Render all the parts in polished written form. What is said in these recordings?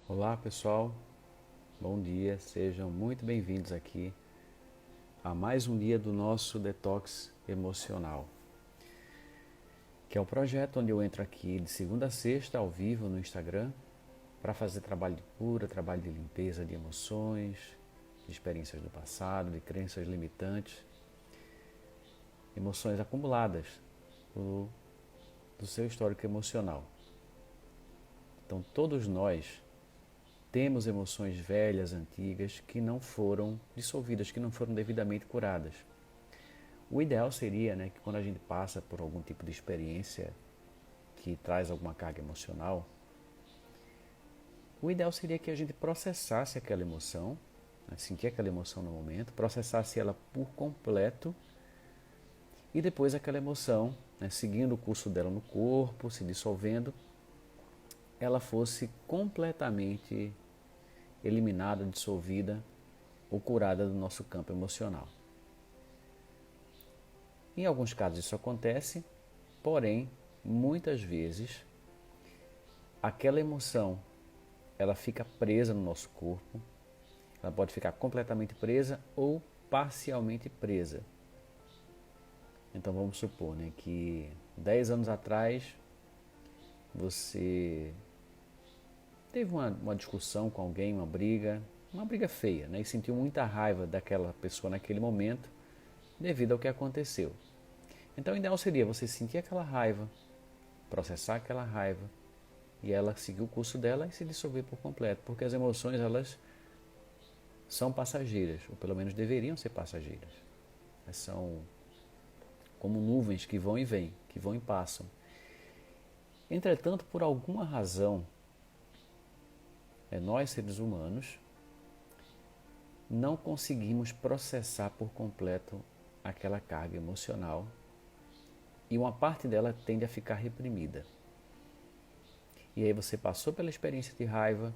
Olá pessoal, bom dia, sejam muito bem-vindos aqui a mais um dia do nosso Detox Emocional, que é um projeto onde eu entro aqui de segunda a sexta ao vivo no Instagram para fazer trabalho de cura, trabalho de limpeza de emoções, de experiências do passado, de crenças limitantes, emoções acumuladas do seu histórico emocional. Então todos nós temos emoções velhas, antigas, que não foram dissolvidas, que não foram devidamente curadas. O ideal seria, que quando a gente passa por algum tipo de experiência que traz alguma carga emocional, o ideal seria que a gente processasse aquela emoção, sentir aquela emoção no momento, processasse ela por completo e depois aquela emoção, seguindo o curso dela no corpo, se dissolvendo, ela fosse completamente eliminada, dissolvida ou curada do nosso campo emocional. Em alguns casos isso acontece, porém, muitas vezes, aquela emoção ela fica presa no nosso corpo, ela pode ficar completamente presa ou parcialmente presa. Então vamos supor que 10 anos atrás você teve uma discussão com alguém, uma briga feia, e sentiu muita raiva daquela pessoa naquele momento devido ao que aconteceu. Então o ideal seria você sentir aquela raiva, processar aquela raiva e ela seguir o curso dela e se dissolver por completo, porque as emoções elas são passageiras, ou pelo menos deveriam ser passageiras. Elas são como nuvens que vão e vêm, que vão e passam. Entretanto, por alguma razão, nós seres humanos não conseguimos processar por completo aquela carga emocional e uma parte dela tende a ficar reprimida. E aí você passou pela experiência de raiva,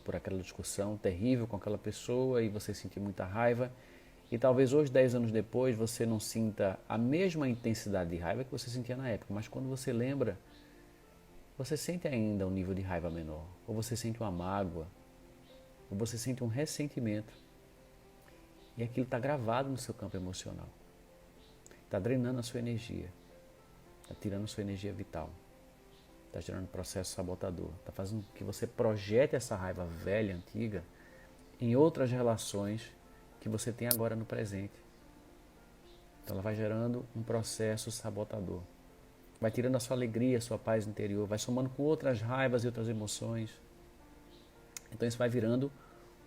por aquela discussão terrível com aquela pessoa e você sentiu muita raiva e talvez hoje, 10 anos depois, você não sinta a mesma intensidade de raiva que você sentia na época, mas quando você lembra, você sente ainda um nível de raiva menor, ou você sente uma mágoa, ou você sente um ressentimento e aquilo está gravado no seu campo emocional, está drenando a sua energia, está tirando a sua energia vital, está gerando um processo sabotador, está fazendo com que você projete essa raiva velha, antiga, em outras relações que você tem agora no presente. Então ela vai gerando um processo sabotador. Vai tirando a sua alegria, a sua paz interior, vai somando com outras raivas e outras emoções. Então isso vai virando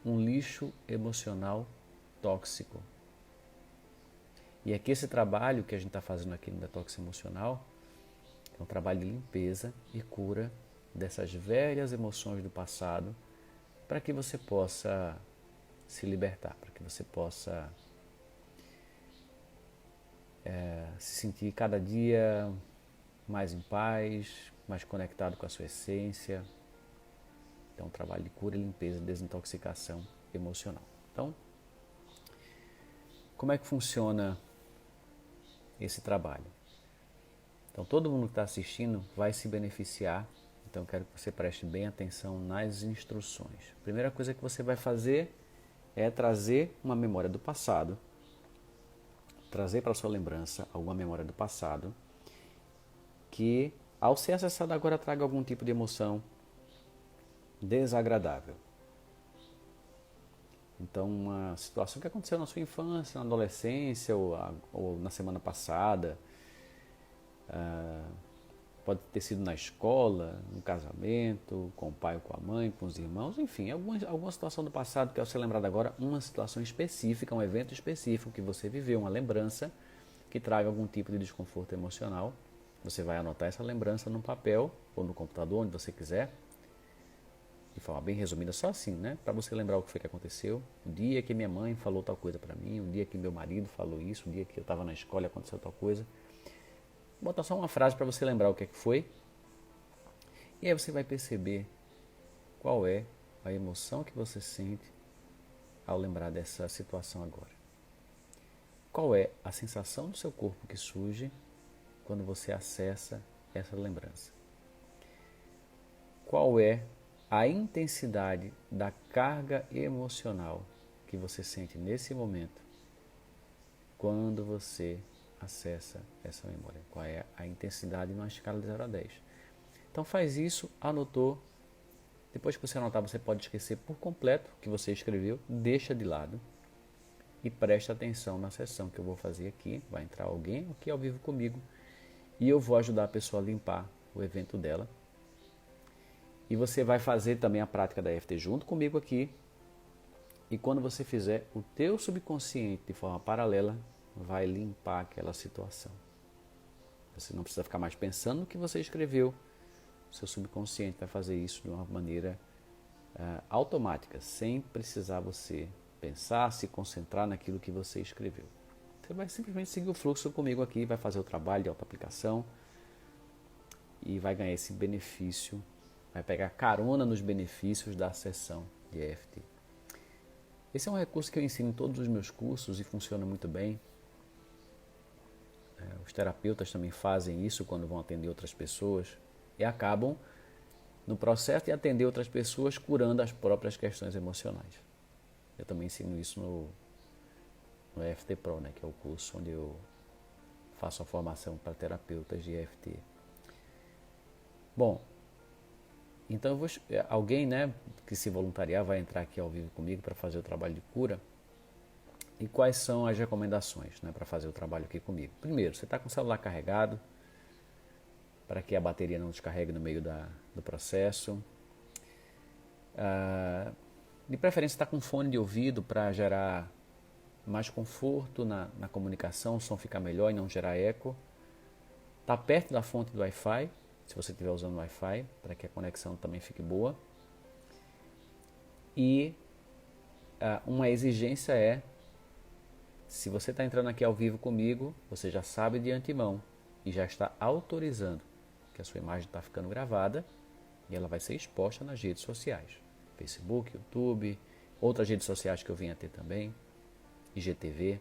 um lixo emocional tóxico. E aqui esse trabalho que a gente está fazendo aqui no Detox Emocional é um trabalho de limpeza e cura dessas velhas emoções do passado para que você possa se libertar, para que você possa se sentir cada dia mais em paz, mais conectado com a sua essência. Então, um trabalho de cura, limpeza, desintoxicação emocional. Então, como é que funciona esse trabalho? Então, todo mundo que está assistindo vai se beneficiar. Então, eu quero que você preste bem atenção nas instruções. A primeira coisa que você vai fazer é trazer uma memória do passado, trazer para a sua lembrança alguma memória do passado que, ao ser acessada agora, traga algum tipo de emoção desagradável. Então, uma situação que aconteceu na sua infância, na adolescência ou na semana passada, pode ter sido na escola, no casamento, com o pai ou com a mãe, com os irmãos, enfim, alguma situação do passado que ao ser lembrado agora, uma situação específica, um evento específico que você viveu, uma lembrança que traga algum tipo de desconforto emocional. Você vai anotar essa lembrança num papel ou no computador, onde você quiser, de forma bem resumida, só assim, para você lembrar o que foi que aconteceu. O dia que minha mãe falou tal coisa para mim, o dia que meu marido falou isso, o dia que eu estava na escola e aconteceu tal coisa. Bota só uma frase para você lembrar o que é que foi. E aí você vai perceber qual é a emoção que você sente ao lembrar dessa situação agora. Qual é a sensação do seu corpo que surge quando você acessa essa lembrança? Qual é a intensidade da carga emocional que você sente nesse momento quando você acessa essa memória. Qual é a intensidade numa escala de 0 a 10. Então faz isso, anotou. Depois que você anotar, você pode esquecer por completo o que você escreveu, deixa de lado e presta atenção na sessão que eu vou fazer aqui. Vai entrar alguém aqui ao vivo comigo e eu vou ajudar a pessoa a limpar o evento dela. E você vai fazer também a prática da EFT junto comigo aqui. E quando você fizer, o teu subconsciente de forma paralela vai limpar aquela situação. Você não precisa ficar mais pensando no que você escreveu. O seu subconsciente vai fazer isso de uma maneira automática, sem precisar você pensar, se concentrar naquilo que você escreveu. Você vai simplesmente seguir o fluxo comigo aqui, vai fazer o trabalho de autoaplicação e vai ganhar esse benefício, vai pegar carona nos benefícios da sessão de EFT. Esse é um recurso que eu ensino em todos os meus cursos e funciona muito bem. Os terapeutas também fazem isso quando vão atender outras pessoas e acabam, no processo de atender outras pessoas, curando as próprias questões emocionais. Eu também ensino isso no EFT Pro, né, que é o curso onde eu faço a formação para terapeutas de EFT. Bom, então alguém, né, que se voluntariar vai entrar aqui ao vivo comigo para fazer o trabalho de cura. E quais são as recomendações, né, para fazer o trabalho aqui comigo? Primeiro, você está com o celular carregado, para que a bateria não descarregue no meio do processo. De preferência, está com fone de ouvido para gerar mais conforto na comunicação, o som ficar melhor e não gerar eco. Está perto da fonte do Wi-Fi, se você estiver usando o Wi-Fi, para que a conexão também fique boa. E uma exigência é, se você está entrando aqui ao vivo comigo, você já sabe de antemão e já está autorizando que a sua imagem está ficando gravada e ela vai ser exposta nas redes sociais. Facebook, YouTube, outras redes sociais que eu venho a ter também, IGTV.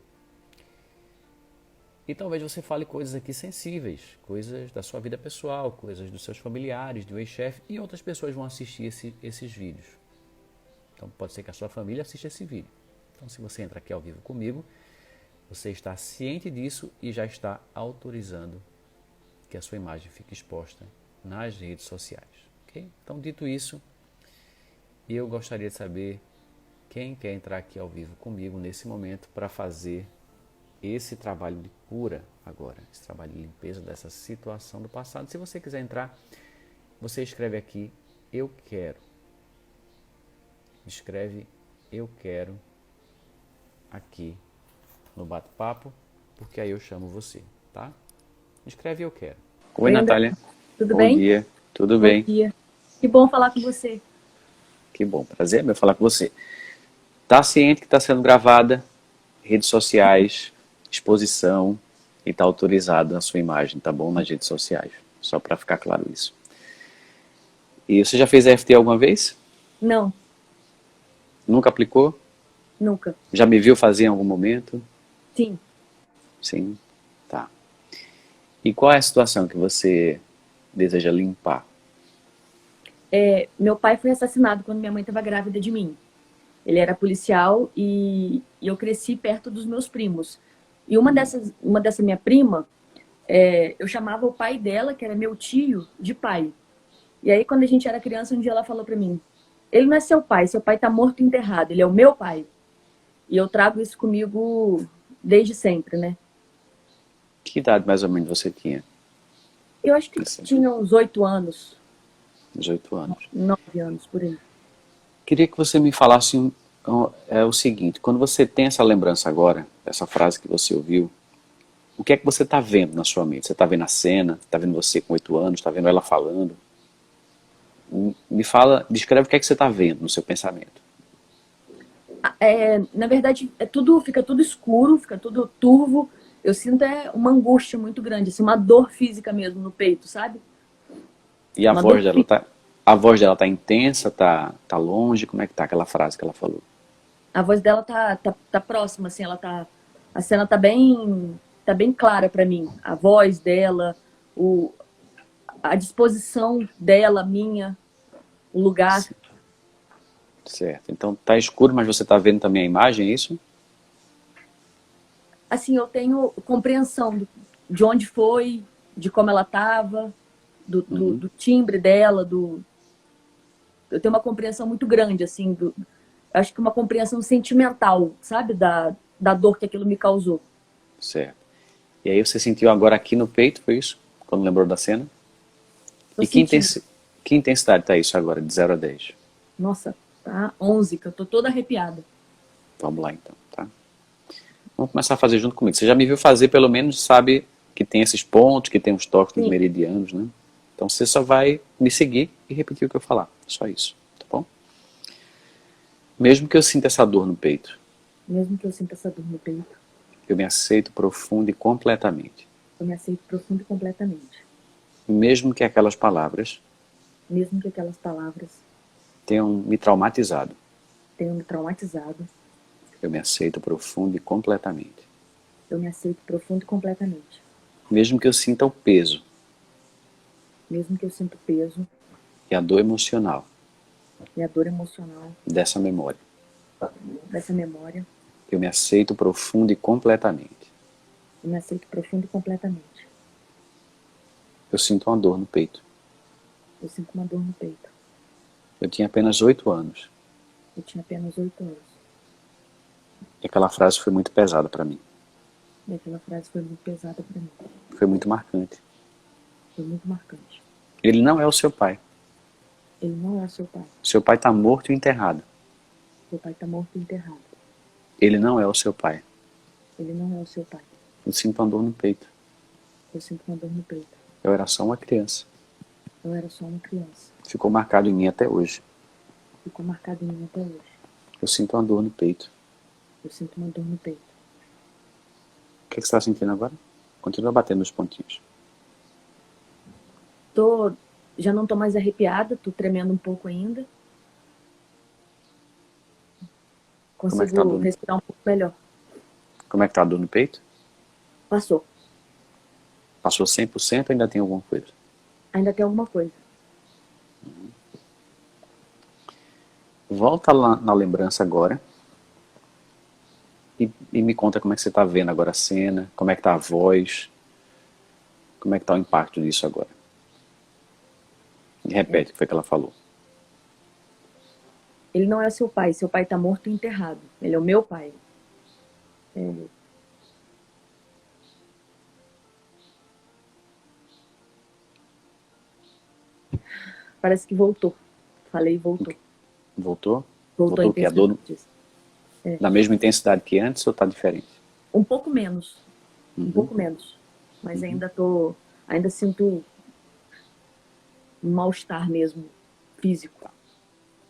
E talvez você fale coisas aqui sensíveis, coisas da sua vida pessoal, coisas dos seus familiares, do ex-chefe, e outras pessoas vão assistir esses vídeos. Então pode ser que a sua família assista esse vídeo. Então se você entra aqui ao vivo comigo, você está ciente disso e já está autorizando que a sua imagem fique exposta nas redes sociais. Okay? Então, dito isso, eu gostaria de saber quem quer entrar aqui ao vivo comigo nesse momento para fazer esse trabalho de cura agora, esse trabalho de limpeza dessa situação do passado. Se você quiser entrar, você escreve aqui, eu quero. Escreve, eu quero, aqui no bate-papo, porque aí eu chamo você, tá? Escreve eu quero. Oi, Natália. Tudo Bom bem? dia. Tudo Bom bem? dia. Que bom falar com você. Que bom. Prazer meu falar com você. Tá ciente que está sendo gravada, redes sociais, exposição, e está autorizado a sua imagem, tá bom? Nas redes sociais. Só para ficar claro isso. E você já fez EFT alguma vez? Não, Nunca aplicou? nunca. Já me viu fazer em algum momento? Sim. Sim. Tá. E qual é a situação que você deseja limpar? Meu pai foi assassinado quando minha mãe estava grávida de mim. Ele era policial e eu cresci perto dos meus primos. E uma dessa minha prima, eu chamava o pai dela, que era meu tio, de pai. E aí, quando a gente era criança, um dia ela falou pra mim, ele não é seu pai tá morto e enterrado, ele é o meu pai. E eu trago isso comigo desde sempre, né? Que idade mais ou menos você tinha? Eu acho que Assim, tinha uns 8 anos, 18 anos. 9 anos, por aí. Queria que você me falasse o seguinte, quando você tem essa lembrança agora, essa frase que você ouviu, o que é que você está vendo na sua mente? Você está vendo a cena, está vendo você com 8 anos, está vendo ela falando? Me fala, descreve o que é que você está vendo no seu pensamento. Na verdade, fica tudo escuro, fica tudo turvo. Eu sinto uma angústia muito grande, assim, uma dor física mesmo no peito, sabe? E a Uma voz dor dela tá intensa, tá longe, como é que tá aquela frase que ela falou? A voz dela tá próxima, assim, a cena tá bem clara pra mim. A voz dela, a disposição dela, minha, o lugar. Sim. Certo. Então tá escuro, mas você tá vendo também a imagem, é isso? Assim, eu tenho compreensão de onde foi, de como ela estava, do timbre dela, eu tenho uma compreensão muito grande, assim, acho que uma compreensão sentimental, sabe? Da dor que aquilo me causou. Certo. E aí você sentiu agora aqui no peito, foi isso? Quando lembrou da cena? Tô E sentindo. que intensidade tá isso agora, de 0 a 10? Nossa, tá 11, que eu tô toda arrepiada. Vamos lá então, tá? Vamos começar a fazer junto comigo. Você já me viu fazer, pelo menos sabe que tem esses pontos, que tem os toques dos Sim. meridianos, né? Então você só vai me seguir e repetir o que eu falar. Só isso, tá bom? Mesmo que eu sinta essa dor no peito, Mesmo que eu sinta essa dor no peito, eu me aceito profundo e completamente. eu me aceito profundo e completamente. Mesmo que aquelas palavras Mesmo que aquelas palavras tenham me traumatizado, tenham me traumatizado, eu me aceito profundo e completamente. eu me aceito profundo e completamente. Mesmo que eu sinta o peso Mesmo que eu sinta o peso e a dor emocional e a dor emocional dessa memória, dessa memória, eu me aceito profundo e completamente. eu me aceito profundo e completamente. Eu sinto uma dor no peito. Eu sinto uma dor no peito. Eu tinha apenas 8 anos. Eu tinha apenas 8 anos. E aquela frase foi muito pesada para mim. E aquela frase foi muito pesada para mim. Foi muito marcante. Foi muito marcante. Ele não é o seu pai. Ele não é seu pai. Seu pai está morto e enterrado. Seu pai está morto e enterrado. Ele não é o seu pai. Ele não é o seu pai. Eu sinto uma dor no peito. Eu sinto uma dor no peito. Eu era só uma criança. Eu era só uma criança. Ficou marcado em mim até hoje. Ficou marcado em mim até hoje. Eu sinto uma dor no peito. Eu sinto uma dor no peito. O que você está sentindo agora? Continua batendo nos pontinhos. Já não tô mais arrepiada, tô tremendo um pouco ainda. Como é que tá a Consigo dor? respirar um pouco melhor. Como é que tá a dor no peito? Passou. Passou 100% ou ainda tem alguma coisa? Ainda tem alguma coisa. Volta lá na lembrança agora e me conta como é que você está vendo agora a cena, como é que tá a voz, como é que tá o impacto disso agora. E repete o que foi que ela falou. Ele não é seu pai tá morto e enterrado. Ele é o meu pai. Parece que voltou. Falei e voltou. Voltou? Voltou a o quê? A dor intensidade. na mesma intensidade que antes ou está diferente? Um pouco menos. Um pouco menos. Mas ainda sinto um mal-estar mesmo, físico.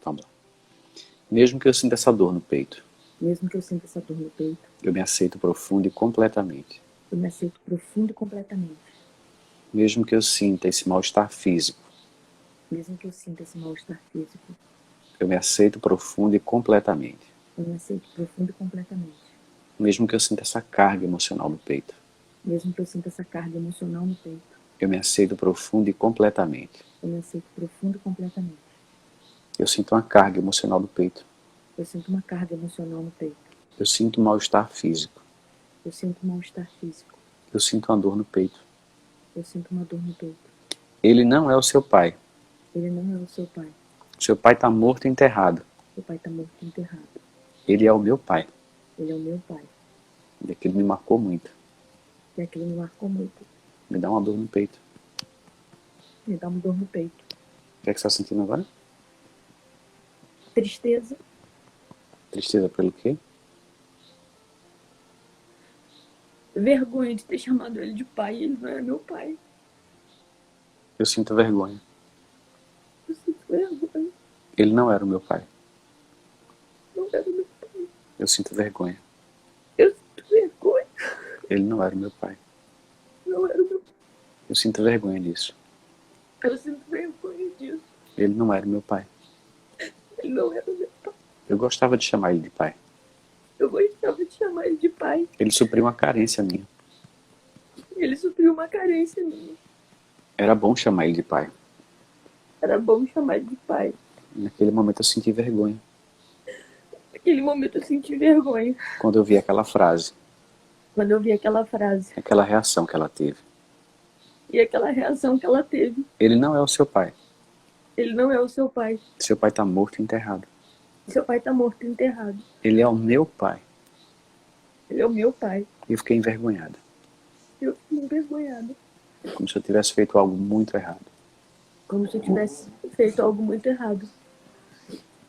Vamos lá. Mesmo que eu sinta essa dor no peito, Mesmo que eu sinta essa dor no peito, eu me aceito profundo e completamente. eu me aceito profundo e completamente. Mesmo que eu sinta esse mal-estar físico, Mesmo que eu sinta esse mal-estar físico, eu me aceito profundo e completamente. eu me aceito profundo e completamente. Mesmo que eu sinta essa carga emocional no peito, Mesmo que eu sinta essa carga emocional no peito, eu me aceito profundo e completamente. eu me aceito profundo e completamente. Eu sinto uma carga emocional no peito. Eu sinto uma carga emocional no peito. Eu sinto um mal-estar físico. Eu sinto um mal-estar físico. Eu sinto uma dor no peito. Eu sinto uma dor no peito. Ele não é o seu pai. Ele não é o seu pai. Seu pai está morto e enterrado. Seu pai está morto e enterrado. Ele é o meu pai. Ele é o meu pai. E aquilo me marcou muito. E aquilo me marcou muito. Me dá uma dor no peito. Me dá uma dor no peito. O que é que você está sentindo agora? Tristeza. Tristeza pelo quê? Vergonha de ter chamado ele de pai. Ele não era meu pai. Eu sinto vergonha. Eu sinto vergonha. Ele não era o meu pai. Não era meu pai. Eu sinto vergonha. Eu sinto vergonha. Ele não era o meu pai. Não era meu pai. Eu sinto vergonha disso. Eu sinto vergonha disso. Ele não era o meu pai. Ele não era meu pai. Eu gostava de chamar ele de pai. Eu gostava de chamar ele de pai. Ele supriu uma carência minha. Ele supriu uma carência minha. Era bom chamar ele de pai. Era bom chamar ele de pai. Naquele momento eu senti vergonha. Naquele momento eu senti vergonha. Quando eu vi aquela frase, Quando eu vi aquela frase aquela reação que ela teve. e aquela reação que ela teve. Ele não é o seu pai. Ele não é o seu pai. Seu pai está morto e enterrado. Seu pai tá morto e enterrado. Ele é o meu pai. Ele é o meu pai. E eu fiquei envergonhada. Eu fiquei envergonhada. Como se eu tivesse feito algo muito errado. Como se eu tivesse feito algo muito errado.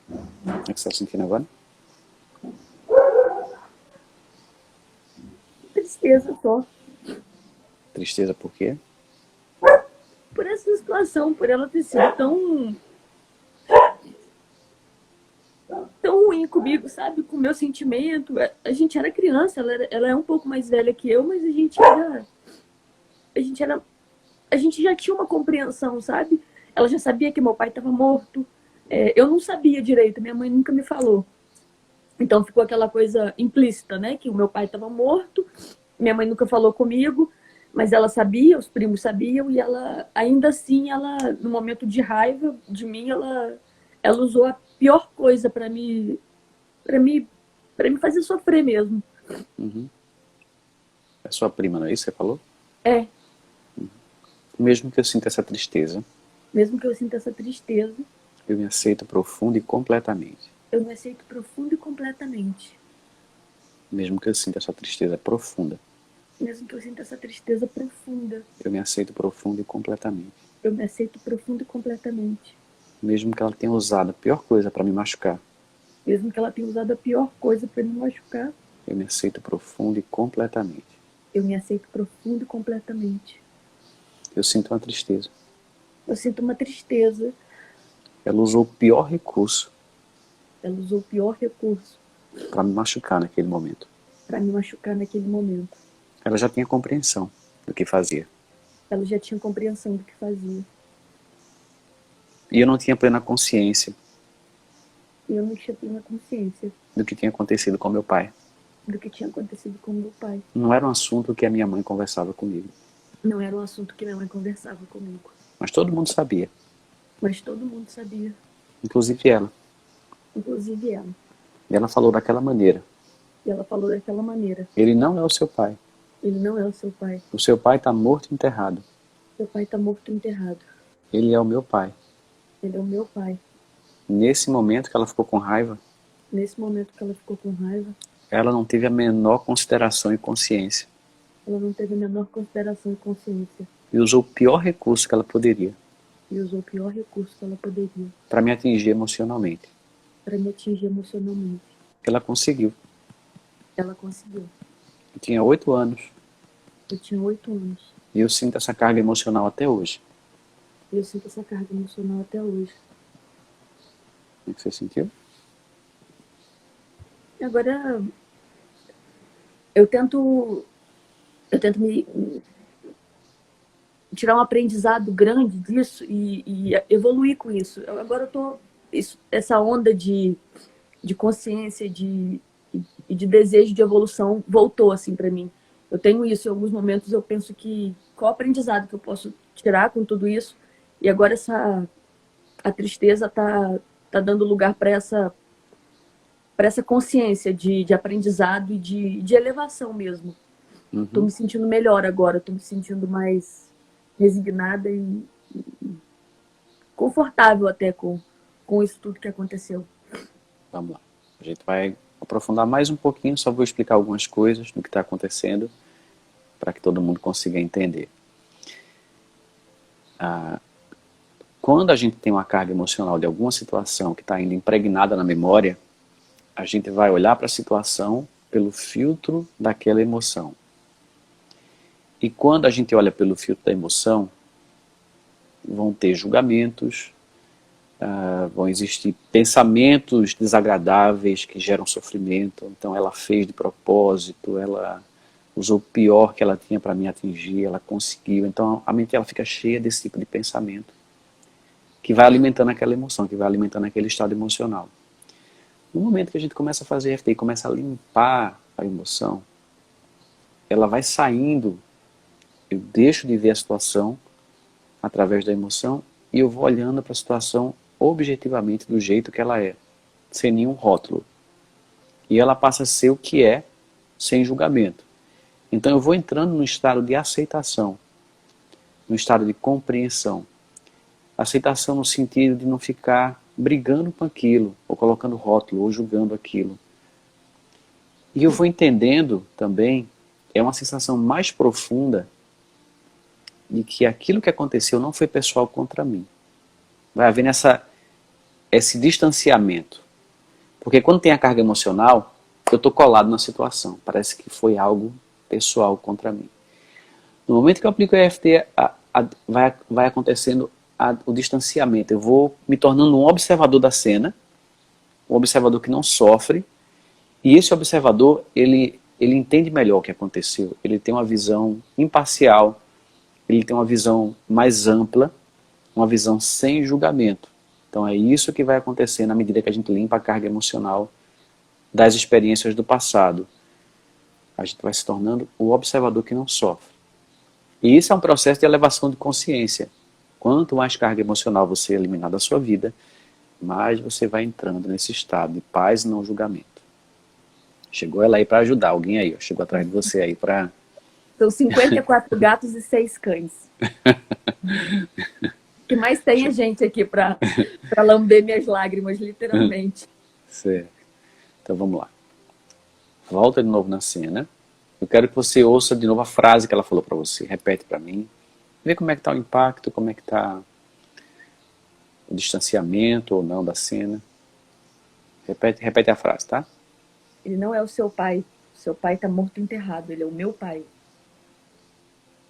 O que você está sentindo agora? Tristeza só. Tristeza por quê? Por essa situação, por ela ter sido tão ruim comigo, sabe? Com o meu sentimento. A gente era criança, ela é um pouco mais velha que eu, mas a gente já tinha uma compreensão, sabe? Ela já sabia que meu pai estava morto. Eu não sabia direito, minha mãe nunca me falou. Então ficou aquela coisa implícita, né? Que o meu pai estava morto, minha mãe nunca falou comigo, mas ela sabia, os primos sabiam, e ela, ainda assim, no momento de raiva de mim, ela usou a pior coisa para me fazer sofrer mesmo. Uhum. É sua prima, não é isso que você falou? É. Mesmo que eu sinta essa tristeza, Mesmo que eu sinta essa tristeza, eu me aceito profundo e completamente. eu me aceito profundo e completamente. Mesmo que eu sinta essa tristeza profunda, Mesmo que eu sinta essa tristeza profunda, eu me aceito profundo e completamente. eu me aceito profundo e completamente. Mesmo que ela tenha usado a pior coisa para me machucar, Mesmo que ela tenha usado a pior coisa para me machucar, eu me aceito profundo e completamente. eu me aceito profundo e completamente. Eu sinto uma tristeza. Eu sinto uma tristeza. Ela usou o pior recurso Ela usou o pior recurso para me machucar naquele momento. para me machucar naquele momento. Ela já tinha compreensão do que fazia. Ela já tinha compreensão do que fazia. E eu não tinha plena consciência E eu não tinha plena consciência do que tinha acontecido com meu pai. do que tinha acontecido com meu pai. Não era um assunto que a minha mãe conversava comigo. Não era um assunto que minha mãe conversava comigo. Mas todo mundo sabia, Mas todo mundo sabia, inclusive ela. inclusive ela. E ela falou daquela maneira. E ela falou daquela maneira. Ele não é o seu pai. Ele não é o seu pai. O seu pai está morto e enterrado. Seu pai está morto e enterrado. Ele é o meu pai. Ele é o meu pai. Nesse momento que ela ficou com raiva, Nesse momento que ela ficou com raiva, ela não teve a menor consideração e consciência. ela não teve a menor consideração e consciência. E usou o pior recurso que ela poderia E usou o pior recurso que ela poderia para me atingir emocionalmente. para me atingir emocionalmente. Ela conseguiu. Ela conseguiu. Eu tinha 8 anos Eu tinha 8 anos. e eu sinto essa carga emocional até hoje. E eu sinto essa carga emocional até hoje. O que você sentiu? Agora, eu tento me tirar um aprendizado grande disso e evoluir com isso. Agora eu tô essa onda de consciência e de desejo de evolução voltou assim para mim. Eu tenho isso em alguns momentos, eu penso que qual aprendizado que eu posso tirar com tudo isso? E agora a tristeza tá dando lugar para essa consciência de aprendizado e de elevação mesmo. Tô me sentindo melhor agora, tô me sentindo mais resignada e confortável até com isso tudo que aconteceu. Vamos lá. A gente vai aprofundar mais um pouquinho, só vou explicar algumas coisas do que está acontecendo para que todo mundo consiga entender. Quando a gente tem uma carga emocional de alguma situação que está ainda impregnada na memória, a gente vai olhar para a situação pelo filtro daquela emoção. E quando a gente olha pelo filtro da emoção, vão ter julgamentos, vão existir pensamentos desagradáveis que geram sofrimento. Então ela fez de propósito, ela usou o pior que ela tinha para me atingir, ela conseguiu. Então a mente ela fica cheia desse tipo de pensamento, que vai alimentando aquela emoção, que vai alimentando aquele estado emocional. No momento que a gente começa a fazer EFT e começa a limpar a emoção, ela vai saindo, eu deixo de ver a situação através da emoção e eu vou olhando para a situação objetivamente do jeito que ela é, sem nenhum rótulo. e ela passa a ser o que é, sem julgamento. Então eu vou entrando no estado de aceitação, no estado de compreensão. Aceitação no sentido de não ficar brigando com aquilo, ou colocando rótulo, ou julgando aquilo. E eu vou entendendo também, é uma sensação mais profunda de que aquilo que aconteceu não foi pessoal contra mim. Vai havendo esse distanciamento. Porque quando tem a carga emocional, eu estou colado na situação. Parece que foi algo pessoal contra mim. No momento que eu aplico o EFT, vai acontecendo o distanciamento. Eu vou me tornando um observador da cena, um observador que não sofre, e esse observador, ele entende melhor o que aconteceu. Ele tem uma visão imparcial, ele tem uma visão mais ampla, uma visão sem julgamento. Então é isso que vai acontecer na medida que a gente limpa a carga emocional das experiências do passado. A gente vai se tornando o observador que não sofre. E isso é um processo de elevação de consciência. Quanto mais carga emocional você eliminar da sua vida, mais você vai entrando nesse estado de paz e não julgamento. Chegou ela aí para ajudar, alguém aí, ó, chegou atrás de você aí para... São 54 gatos e 6 cães. O que mais tem é gente aqui para lamber minhas lágrimas, literalmente. Certo. Então vamos lá. Volta de novo na cena. Eu quero que você ouça de novo a frase que ela falou para você. Repete para mim. Vê como é que está o impacto, como é que está o distanciamento ou não da cena. Repete a frase, tá? Ele não é o seu pai. O seu pai está morto e enterrado. Ele é o meu pai.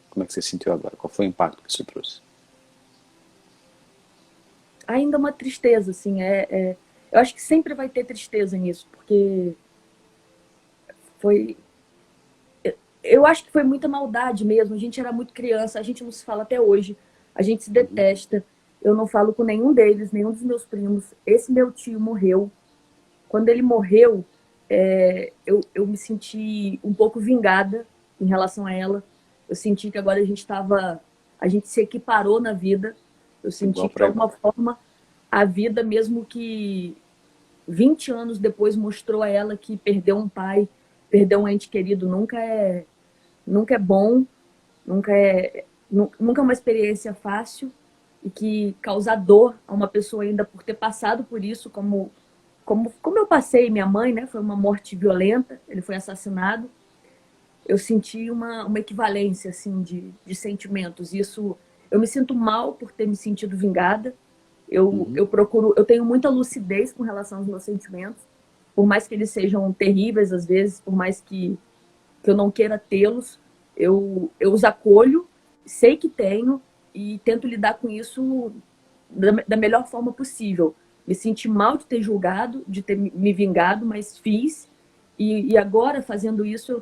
Como é que você sentiu agora? Qual foi o impacto que isso trouxe? Ainda uma tristeza, assim. Eu acho que sempre vai ter tristeza nisso, porque foi... Eu acho que foi muita maldade mesmo. A gente era muito criança, a gente não se fala até hoje. A gente se detesta. Eu não falo com nenhum deles, nenhum dos meus primos. Esse meu tio morreu. Quando ele morreu, eu me senti um pouco vingada em relação a ela. Eu senti que agora a gente se equiparou na vida. Eu senti que, de alguma forma, a vida, mesmo que 20 anos depois, mostrou a ela que perder um pai, perder um ente querido nunca é bom, nunca é uma experiência fácil, e que causar dor a uma pessoa ainda por ter passado por isso, como eu passei, minha mãe, né, foi uma morte violenta, ele foi assassinado. Eu senti uma equivalência assim de sentimentos. Isso, eu me sinto mal por ter me sentido vingada. Eu tenho muita lucidez com relação aos meus sentimentos, por mais que eles sejam terríveis às vezes, por mais que eu não queira tê-los, eu os acolho, sei que tenho e tento lidar com isso da melhor forma possível. Me senti mal de ter julgado, de ter me vingado, mas fiz. E agora, fazendo isso,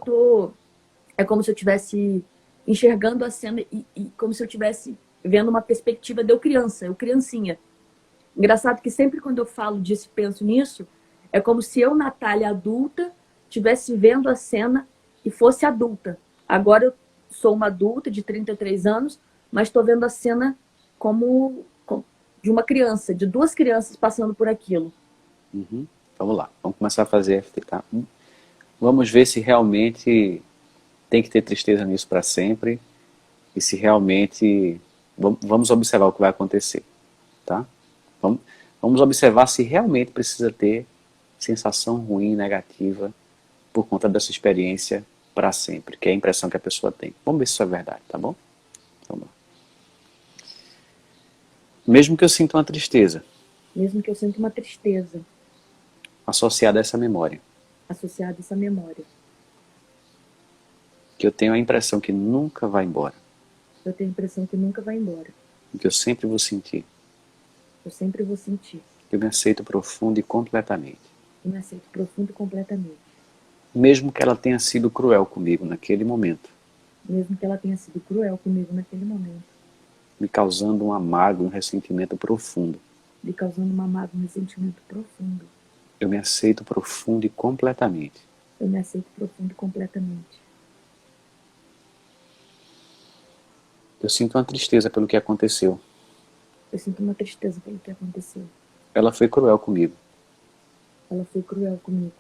é como se eu estivesse enxergando a cena e como se eu estivesse vendo uma perspectiva de eu criancinha. Engraçado que sempre quando eu falo disso, penso nisso, é como se eu, Natália, adulta, estivesse vendo a cena e fosse adulta. Agora eu sou uma adulta de 33 anos, mas estou vendo a cena como de uma criança, de 2 crianças passando por aquilo. Vamos lá, vamos começar a fazer EFT, tá? Vamos ver se realmente tem que ter tristeza nisso para sempre e se realmente... Vamos observar o que vai acontecer, tá? Vamos observar se realmente precisa ter sensação ruim, negativa, por conta dessa experiência para sempre, que é a impressão que a pessoa tem. Vamos ver se isso é verdade, tá bom? Vamos lá. Mesmo que eu sinta uma tristeza. Mesmo que eu sinta uma tristeza. Associada a essa memória. Associada a essa memória. Que eu tenho a impressão que nunca vai embora. Eu tenho a impressão que nunca vai embora. Que eu sempre vou sentir. Eu sempre vou sentir. Eu me aceito profundo e completamente. Eu me aceito profundo e completamente. Mesmo que ela tenha sido cruel comigo naquele momento. Mesmo que ela tenha sido cruel comigo naquele momento. Me causando uma mágoa, um ressentimento profundo. Me causando uma mágoa, um ressentimento profundo. Eu me aceito profundo e completamente. Eu me aceito profundo e completamente. Eu sinto uma tristeza pelo que aconteceu. Eu sinto uma tristeza pelo que aconteceu. Ela foi cruel comigo. Ela foi cruel comigo.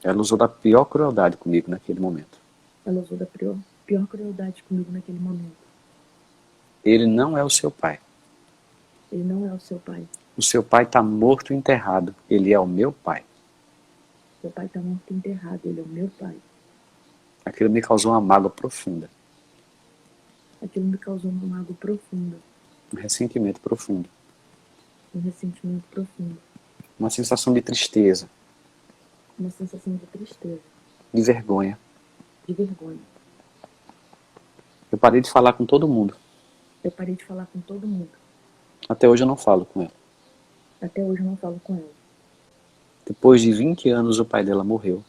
Ela usou da pior crueldade comigo naquele momento. Ela usou da pior crueldade comigo naquele momento. Ele não é o seu pai. Ele não é o seu pai. O seu pai está morto e enterrado. Ele é o meu pai. Seu pai está morto e enterrado. Ele é o meu pai. Aquilo me causou uma mágoa profunda. Aquilo me causou uma mágoa profunda. Um ressentimento profundo. Um ressentimento profundo. Uma sensação de tristeza. Uma sensação de tristeza. De vergonha. De vergonha. Eu parei de falar com todo mundo. Eu parei de falar com todo mundo. Até hoje eu não falo com ela. Até hoje eu não falo com ela. Depois de 20 anos o pai dela morreu.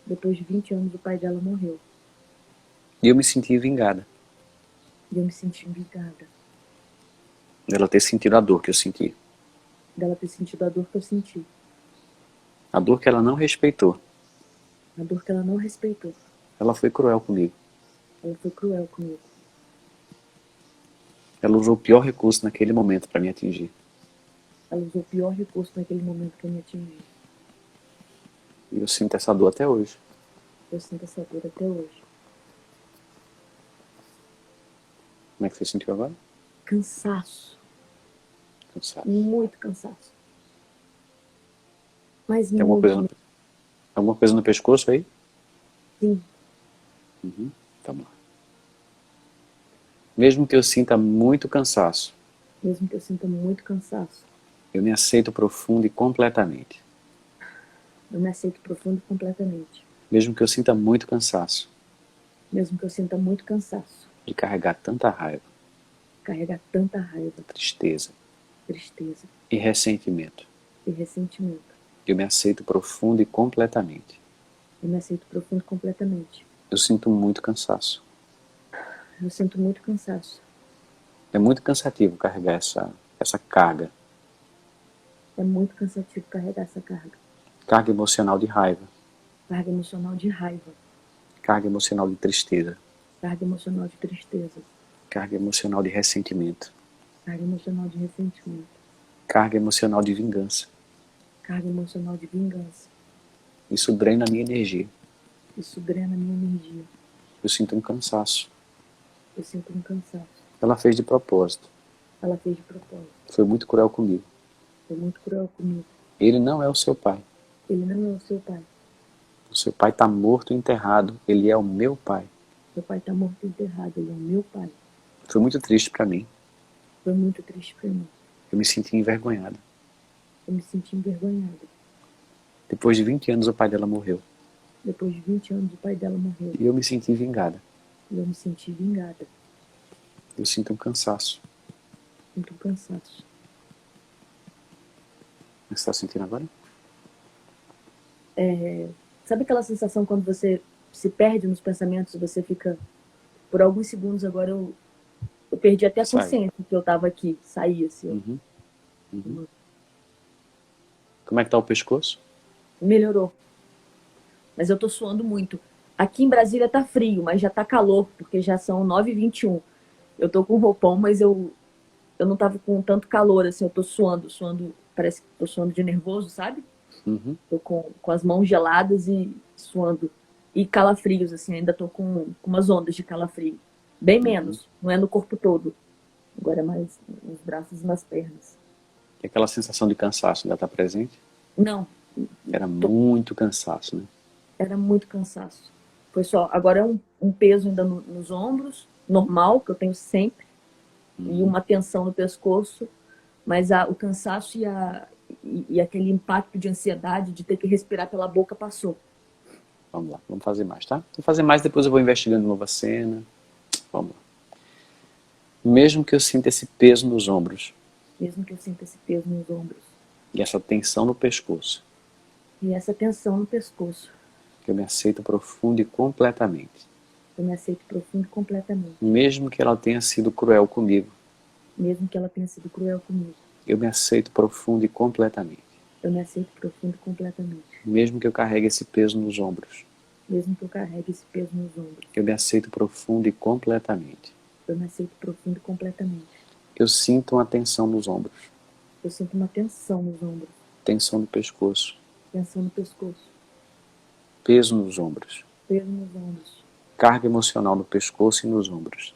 Depois de 20 anos o pai dela morreu. E eu me senti vingada. E eu me senti vingada. Dela ter sentido a dor que eu senti. Dela ter sentido a dor que eu senti. A dor que ela não respeitou. A dor que ela não respeitou. Ela foi cruel comigo. Ela foi cruel comigo. Ela usou o pior recurso naquele momento para me atingir. Ela usou o pior recurso naquele momento para me atingir. E eu sinto essa dor até hoje. Eu sinto essa dor até hoje. Como é que você sentiu agora? Cansaço. Cansado. Muito cansaço. Mas Tem alguma coisa no pescoço aí? Sim. Vamos lá. Mesmo que eu sinta muito cansaço, Mesmo que eu sinta muito cansaço, eu me aceito profundo e completamente. eu me aceito profundo e completamente. Mesmo que eu sinta muito cansaço Mesmo que eu sinta muito cansaço, de carregar tanta raiva, carregar tanta raiva, tristeza tristeza e ressentimento, e ressentimento. eu me aceito profundo e completamente. Eu me aceito profundo e completamente. Eu sinto muito cansaço. Eu sinto muito cansaço. É muito cansativo carregar essa carga. É muito cansativo carregar essa carga. Carga emocional de raiva. Carga emocional de raiva. Carga emocional de tristeza. Carga emocional de tristeza. Carga emocional de ressentimento. Carga emocional de ressentimento. Carga emocional de vingança. Carga emocional de vingança. Isso drena a minha energia. Isso drena a minha energia. Eu sinto um cansaço. Eu sinto um cansaço. Ela fez de propósito. Ela fez de propósito. Foi muito cruel comigo. Foi muito cruel comigo. Ele não é o seu pai. Ele não é o seu pai. O seu pai está morto e enterrado. Ele é o meu pai. Seu pai está morto e enterrado. Ele é o meu pai. Foi muito triste para mim. Foi muito triste para mim. Eu me senti envergonhada. Eu me senti envergonhada. Depois de 20 anos o pai dela morreu. Depois de 20 anos o pai dela morreu. E eu me senti vingada. E eu me senti vingada. Eu sinto um cansaço. Sinto um cansaço. O que você está sentindo agora? Sabe aquela sensação quando você se perde nos pensamentos e você fica... Por alguns segundos agora eu perdi até a Sai. consciência que eu estava aqui. Saí assim. Como é que tá o pescoço? Melhorou. Mas eu tô suando muito. Aqui em Brasília tá frio, mas já tá calor, porque já são 9h21. Eu tô com roupão, mas eu não tava com tanto calor, assim, eu tô suando, parece que tô suando de nervoso, sabe? Tô com as mãos geladas e suando. E calafrios, assim, ainda tô com umas ondas de calafrio. Bem menos, não é no corpo todo. Agora é mais nos braços e nas pernas. E aquela sensação de cansaço ainda está presente? Não, Era muito cansaço, né? era muito cansaço. Foi só, agora é um peso ainda nos ombros, normal, que eu tenho sempre, e uma tensão no pescoço, mas o cansaço e aquele impacto de ansiedade de ter que respirar pela boca passou. Vamos lá, vamos fazer mais, tá? Vou fazer mais, depois eu vou investigando de novo a cena. Vamos lá. Mesmo que eu sinta esse peso nos ombros, Mesmo que eu sinta esse peso nos ombros, e essa tensão no pescoço, e essa tensão no pescoço, eu me aceito profundo e completamente. eu me aceito profundo e completamente. Mesmo que ela tenha sido cruel comigo, Mesmo que ela tenha sido cruel comigo, eu me aceito profundo e completamente. eu me aceito profundo e completamente. Mesmo que eu carregue esse peso nos ombros, Mesmo que eu carregue esse peso nos ombros, eu me aceito profundo e completamente. eu me aceito profundo e completamente. Eu sinto uma tensão nos ombros, Eu sinto uma tensão nos ombros, tensão no pescoço, tensão no pescoço. Peso nos ombros. peso nos ombros, Carga emocional no pescoço e nos ombros.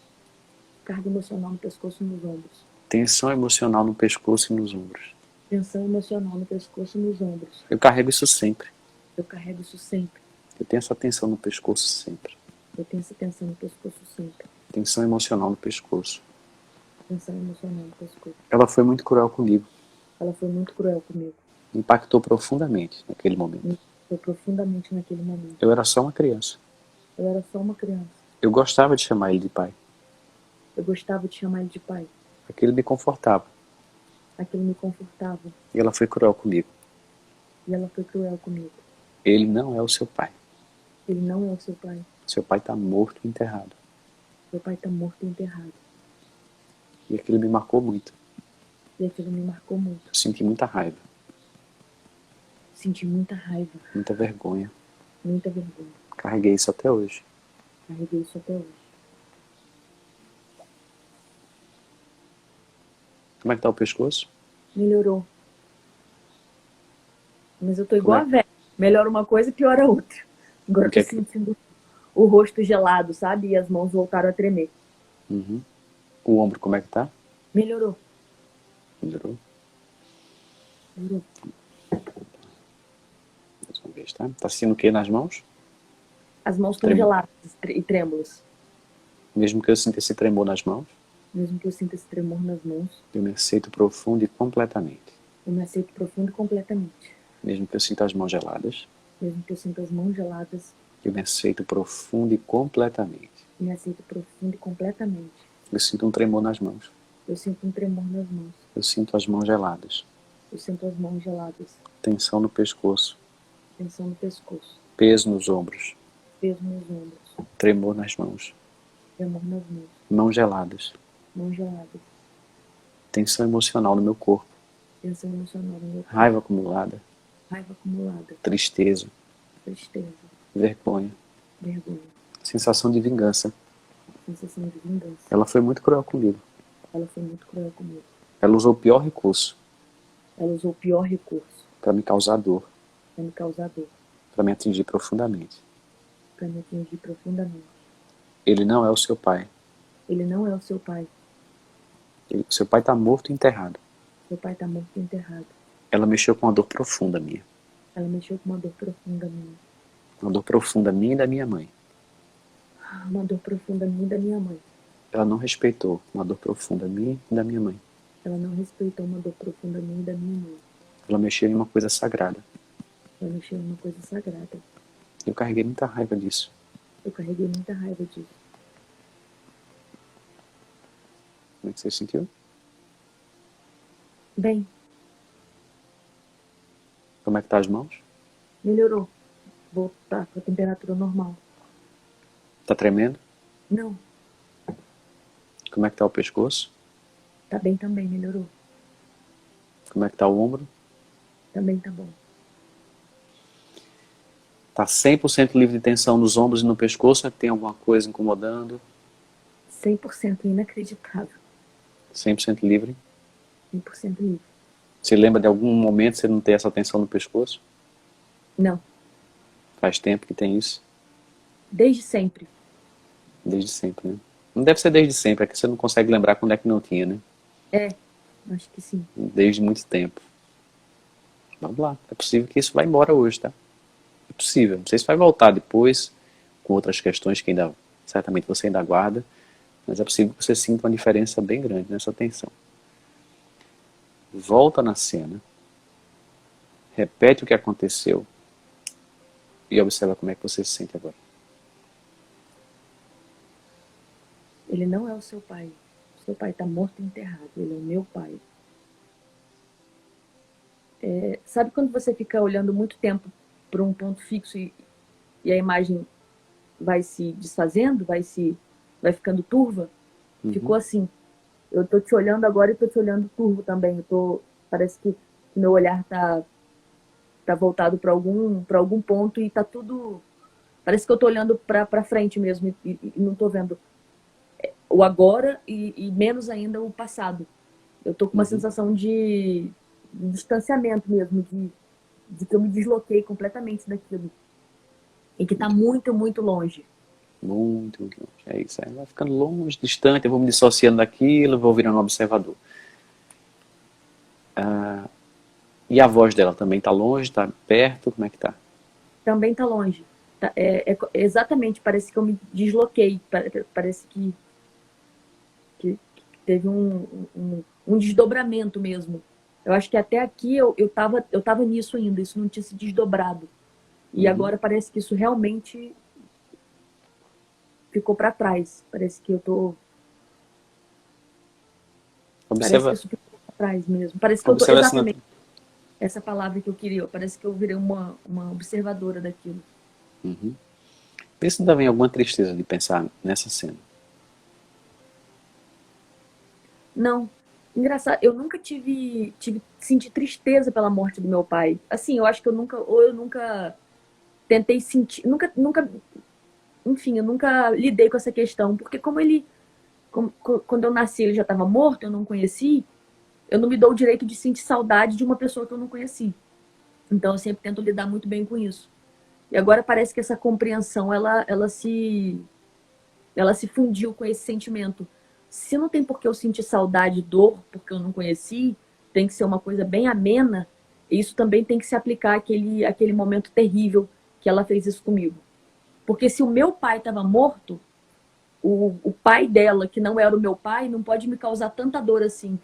carga emocional no pescoço e nos ombros, Tensão emocional no pescoço e nos ombros. tensão emocional no pescoço e nos ombros. Eu carrego isso sempre. Eu carrego isso sempre. Eu tenho essa tensão no pescoço sempre. Eu tenho essa tensão no pescoço sempre. Tensão emocional no pescoço. Tensão emocional no pescoço. Ela foi muito cruel comigo. Ela foi muito cruel comigo. Me impactou profundamente naquele momento. Foi profundamente naquele momento. Eu era só uma criança. Eu era só uma criança. Eu gostava de chamar ele de pai. Eu gostava de chamar ele de pai. Aquilo me confortava. Aquilo me confortava. E ela foi cruel comigo. E ela foi cruel comigo. Ele não é o seu pai. Ele não é o seu pai. Seu pai está morto e enterrado. Seu pai está morto e enterrado. E aquilo me marcou muito. E aquilo me marcou muito. Eu senti muita raiva, Senti muita raiva, muita vergonha. muita vergonha. Carreguei isso até hoje. Carreguei isso até hoje. Como é que tá o pescoço? Melhorou. Mas eu tô igual Como a velha. Melhora uma coisa e piora outra. Agora O eu que tô é que- sentindo o rosto gelado, sabe? E as mãos voltaram a tremer. Uhum. O ombro como é que tá? Melhorou. Melhorou? Melhorou. Mais uma vez, tá? Tá sentindo o que nas mãos? As mãos estão Tremor. geladas e trêmulas. Mesmo que eu sinta esse tremor nas mãos, Mesmo que eu sinta esse tremor nas mãos, eu me aceito profundo e completamente. eu me aceito profundo e completamente. Mesmo que eu sinta as mãos geladas, Mesmo que eu sinta as mãos geladas, eu me aceito profundo e completamente. eu me aceito profundo e completamente. Eu sinto um tremor nas mãos. Eu sinto um tremor nas mãos. Eu sinto as mãos geladas. Eu sinto as mãos geladas. Tensão no pescoço. Tensão no pescoço. Peso nos ombros. Peso nos ombros. Tremor nas mãos. Tremor nas mãos. Mãos geladas. Mãos geladas. Tensão emocional no meu corpo. Tensão emocional no meu corpo. Raiva acumulada. Raiva acumulada. Tristeza. Tristeza. Vergonha. Vergonha. Sensação de vingança. Sensação de vingança. Ela foi muito cruel comigo. Ela foi muito cruel comigo. Ela usou o pior recurso Ela usou o pior recurso para me causar dor, para me causar dor. para me atingir profundamente. Para me atingir profundamente. Ele não é o seu pai. Ele não é o seu pai. Seu pai está morto e enterrado. Seu pai está morto e enterrado. Ela mexeu com uma dor profunda minha. Ela mexeu com uma dor profunda minha. Uma dor profunda minha e da minha mãe. Uma dor profunda minha e da minha mãe. Ela não respeitou uma dor profunda minha e da minha mãe. Ela não respeitou uma dor profunda minha e da minha mãe. Ela mexeu em uma coisa sagrada. Ela mexeu em uma coisa sagrada. Eu carreguei muita raiva disso. Eu carreguei muita raiva disso. Como é que você sentiu? Bem, Como é que tá as mãos? melhorou. Voltar para a temperatura normal. Tá tremendo? Não, Como é que tá o pescoço? tá bem também, melhorou. Como é que tá o ombro? Também tá bom. Tá 100% livre de tensão nos ombros e no pescoço? Tem alguma coisa incomodando? 100% inacreditável. 100% livre? 100% livre. Você lembra de algum momento você não ter essa tensão no pescoço? Não, Faz tempo que tem isso? desde sempre. Desde sempre, né? Não deve ser desde sempre, é que você não consegue lembrar quando é que não tinha, né? É, acho que sim. Desde muito tempo. Vamos lá, é possível que isso vá embora hoje, tá? É possível. Não sei se vai voltar depois, com outras questões que ainda, certamente você ainda guarda, mas é possível que você sinta uma diferença bem grande nessa tensão. Volta na cena, repete o que aconteceu e observa como é que você se sente agora. Ele não é o seu pai. O seu pai está morto e enterrado. Ele é o meu pai. Sabe quando você fica olhando muito tempo para um ponto fixo e a imagem vai se desfazendo, vai ficando turva? Ficou assim. Eu tô te olhando agora e tô te olhando turvo também. Parece que meu olhar tá voltado para algum ponto e tá tudo. Parece que eu tô olhando para frente mesmo e não tô vendo o agora e menos ainda o passado. Eu tô com uma sensação de distanciamento mesmo, de que eu me desloquei completamente daquilo. e que está muito, muito longe. Muito, muito longe. É isso. Aí vai ficando longe, distante, eu vou me dissociando daquilo, vou virando um observador. E a voz dela também está longe, está perto, como é que tá? Também está longe. Exatamente, parece que eu me desloquei, parece que teve um desdobramento mesmo. Eu acho que até aqui eu tava nisso ainda, isso não tinha se desdobrado. E agora parece que isso realmente ficou para trás. Parece que eu tô. Parece que Observa, isso ficou para trás mesmo. Parece que eu tô. observa essa Exatamente essa palavra que eu queria. Parece que eu virei uma observadora daquilo. Pensa também em alguma tristeza de pensar nessa cena. Não. Engraçado, eu nunca senti tristeza pela morte do meu pai. Assim, eu acho que eu nunca tentei sentir, enfim, eu nunca lidei com essa questão, porque quando eu nasci ele já estava morto, eu não conheci, eu não me dou o direito de sentir saudade de uma pessoa que eu não conheci. Então eu sempre tento lidar muito bem com isso. E agora parece que essa compreensão, ela se fundiu com esse sentimento. Se não tem por que eu sentir saudade e dor, porque eu não conheci, tem que ser uma coisa bem amena, e isso também tem que se aplicar àquele momento terrível que ela fez isso comigo. Porque se o meu pai estava morto, o pai dela, que não era o meu pai, não pode me causar tanta dor assim.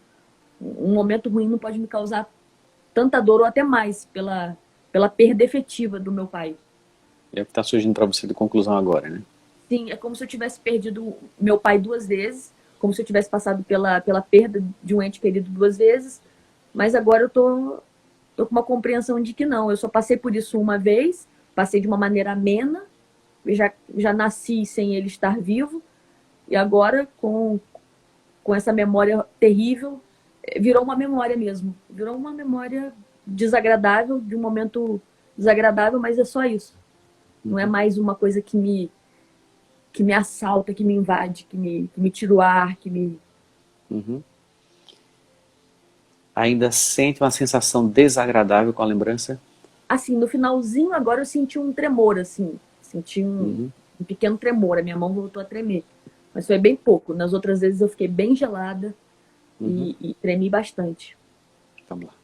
Um momento ruim não pode me causar tanta dor, ou até mais, pela perda efetiva do meu pai. É o que está surgindo para você de conclusão agora, né? Sim, é como se eu tivesse perdido meu pai duas vezes, como se eu tivesse passado pela perda de um ente querido duas vezes, mas agora eu tô com uma compreensão de que não, eu só passei por isso uma vez, passei de uma maneira amena, já nasci sem ele estar vivo, e agora com essa memória terrível, virou uma memória mesmo, virou uma memória desagradável, de um momento desagradável, mas é só isso. Não é mais uma coisa que me assalta, que me invade, que me tira o ar, que me... Ainda sente uma sensação desagradável com a lembrança? Assim, no finalzinho agora eu senti um tremor, assim. Senti um pequeno tremor, a minha mão voltou a tremer. Mas foi bem pouco. Nas outras vezes eu fiquei bem gelada e tremi bastante. Vamos lá.